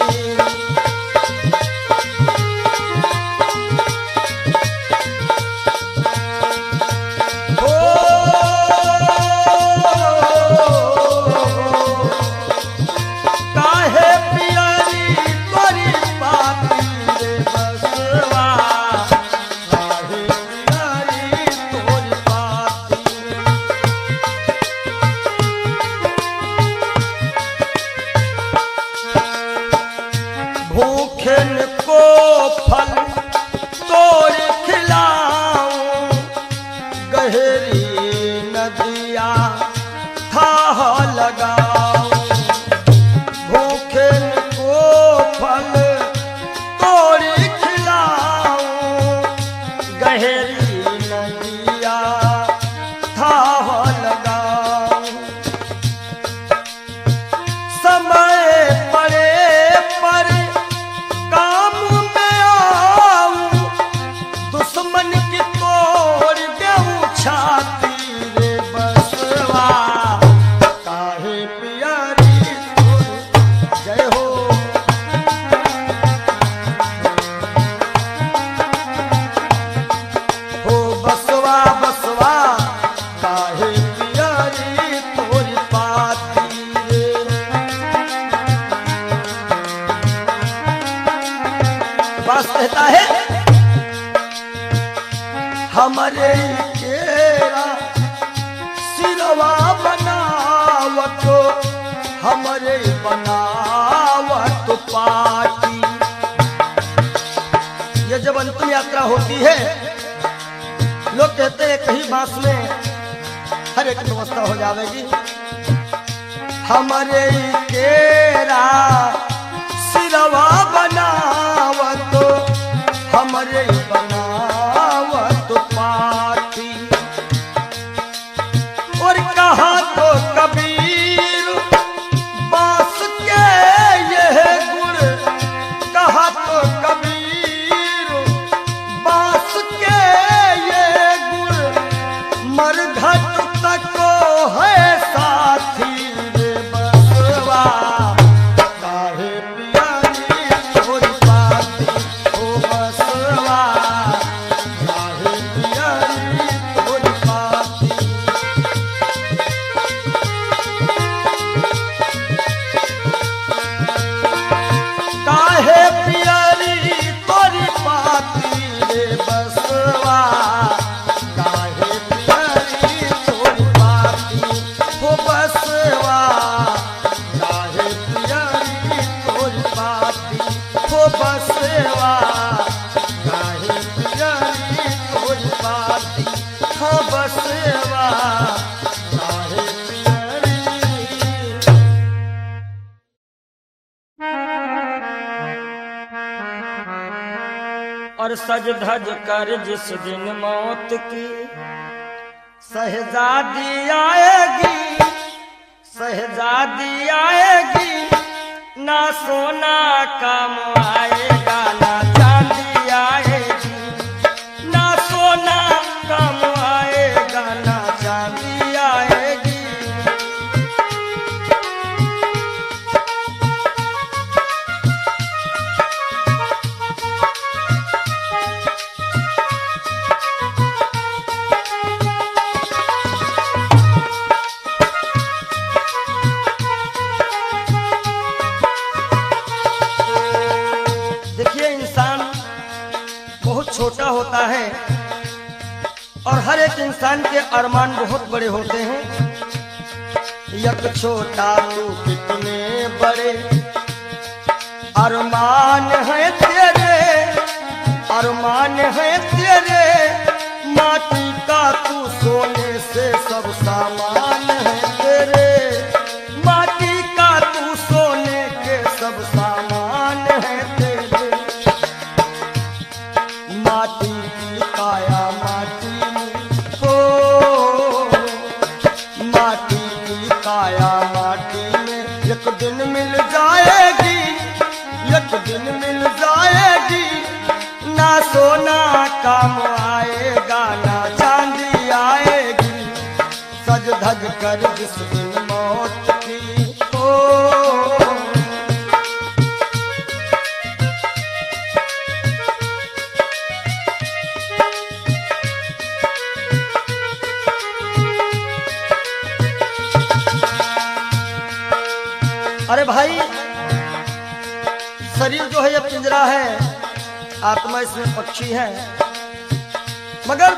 काहे पियरी तोरी पाती रे बसवा, काहे पियरी तोरी पाती। भूखन को फल तोड़ खिलाऊं, गहरी नदिया थाह लगाऊं। भूखन को फल तोड़ खिलाऊं, गहरी नदिया थाह लगाऊं। समय पड़े पर काम में आऊं, दुश्मन की तोड़ देऊं छाती रे बसवा, काहे पियरी तोरी। जय हो। हो बसवा बसवा, काहे पियरी तोरी पाती रे। बास कहता है हमरे केरा सिरवा बनावत, हमरे बनावत पाटी। ये जब अंतिम यात्रा होती है, लोग कहते हैं कहीं बांस में हर एक व्यवस्था हो जाएगी। हमरे केरा सिरवा बनावत, हमरे बनावत पाटी। सेवा राहे पियरी। और सज धज कर जिस दिन मौत की शहजादी आएगी, शहजादी आएगी, ना सोना काम आएगा ना चांदी आएगी, ना सोना काम आएगा ना चांदी आएगी। देखिए इंसान बहुत छोटा होता है और हर एक इंसान के अरमान बहुत बड़े होते हैं। यक छोटा तू कितने बड़े अरमान है तेरे, अरमान है तेरे, माटी का तू सोने से सब सामान है तेरे, माटी का तू सोने के सब सामान है तेरे। माटी की काया माटी हो, माटी की काया माटी में एक दिन मिल जाएगी, एक दिन मिल जाएगी, ना सोना काम आएगा ना चांदी आएगी। सज धज कर जिस दिन मौत की हो। अरे भाई शरीर जो है ये पिंजरा है, आत्मा इसमें पक्षी है, मगर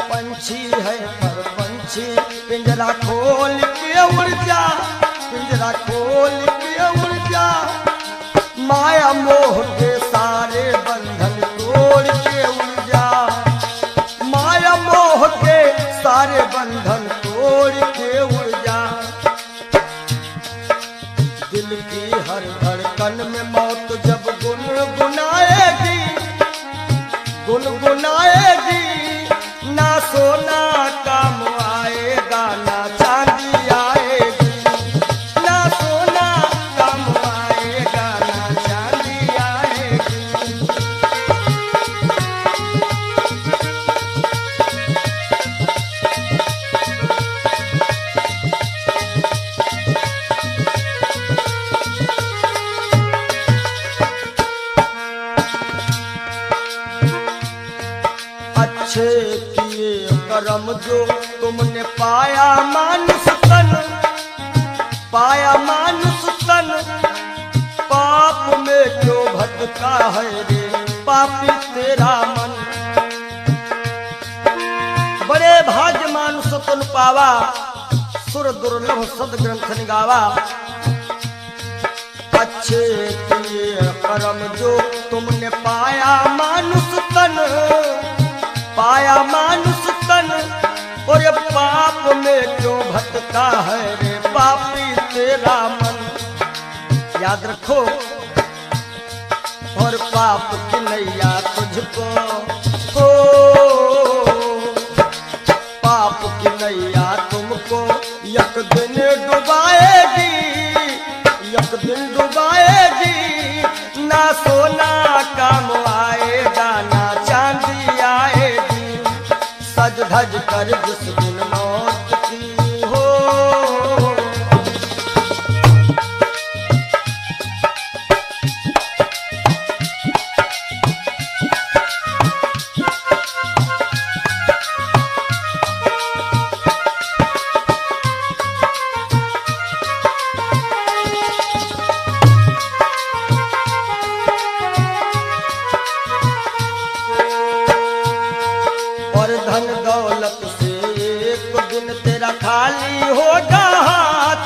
पंछी है पर पंछी पिंजरा खोल के उड़ जा, पिंजरा खोल के उड़ जा, माया मोह के सारे बंधन तोड़ के उड़ जा, माया मोह के सारे बंधन तोड़ के उड़ जा। दिल की हर धड़कन में मौत जब गुनगुनाएगी, गुनगुनाएगी, ना सोना काम आएगा ना चांदी आएगी, ना सोना काम आएगा ना चांदी आएगी। अच्छे किए कर्म जो तुमने पाया मानुष तन, पाया मानुष तन, पाप में क्यों भटका है रे पापी तेरा मन। बड़े भाग्य मानुष तन पावा, सुर दुर्लभ सद ग्रंथ निगावा। अच्छे किए कर्म जो तुमने पाया मानुष तन, पाया मानुष तन, और ये पाप में क्यों भटका है रे पापी तेरा मन। याद रखो और पाप की नैया तुझको हो, पाप की नैया तुमको एक दिन डुबाएगी, एक दिन डुबाएगी, ना सोना काम आएगा ना चांदी आएगी। सज धज कर जिस दिन मौत की हो। धन दौलत से एक दिन तेरा खाली होगा हाथ,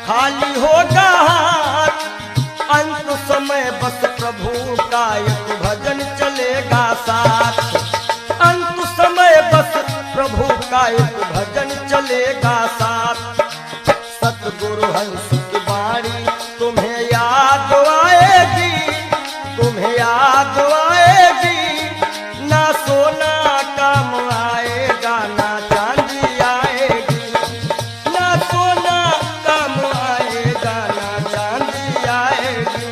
खाली होगा हाथ। अंत समय बस प्रभु का एक भजन चलेगा साथ, अंत समय बस प्रभु का एक भजन चलेगा साथ। सतगुरु हंस की वाणी तुम्हें याद आएगी, तुम्हें याद आएगी। ना सोना काम आएगा, ना चांदी आएगी। ना सोना काम आएगा, ना चांदी आएगी।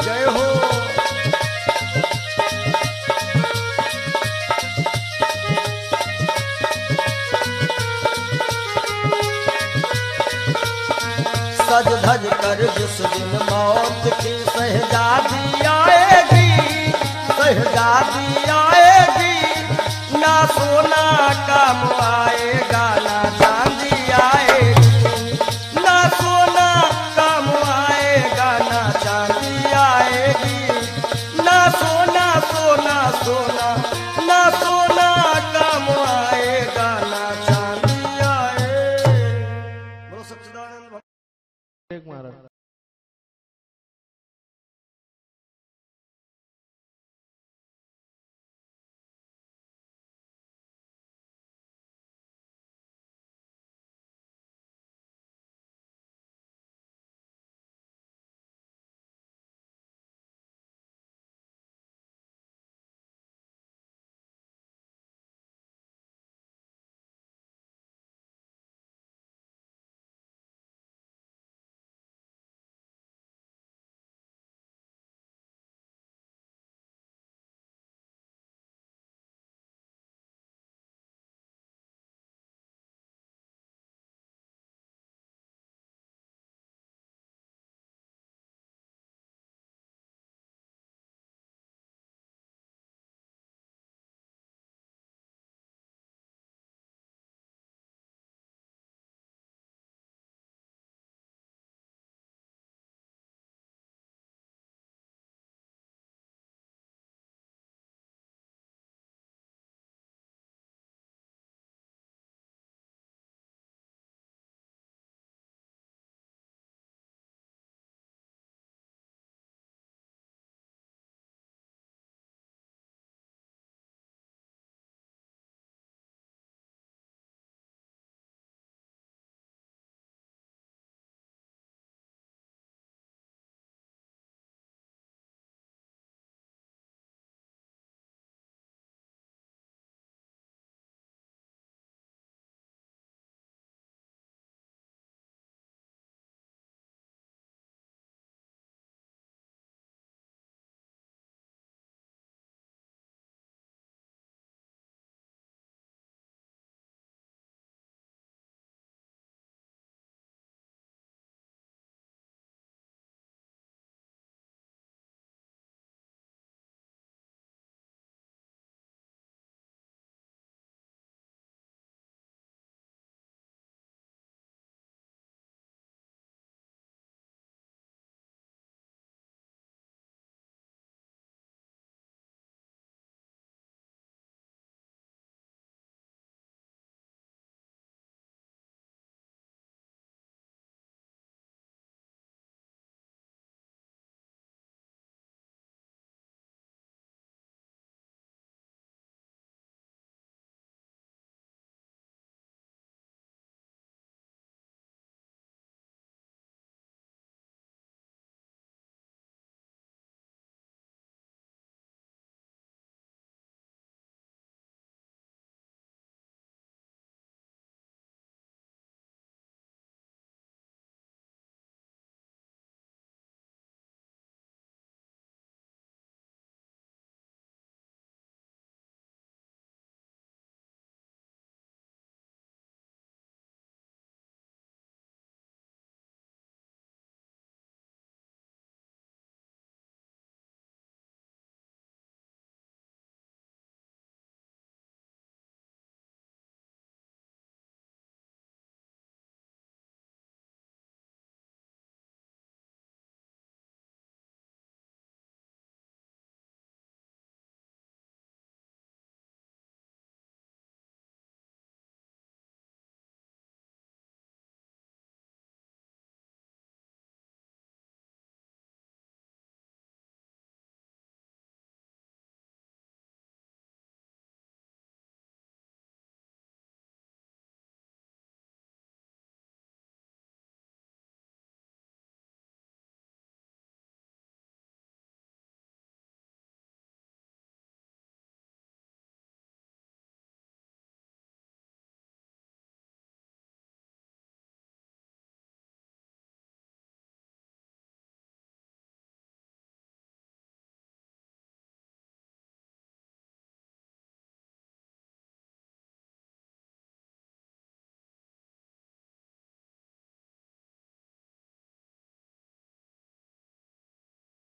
जय हो। सज धज कर जिस दिन मौत की शहजादी आएगी, शहजादी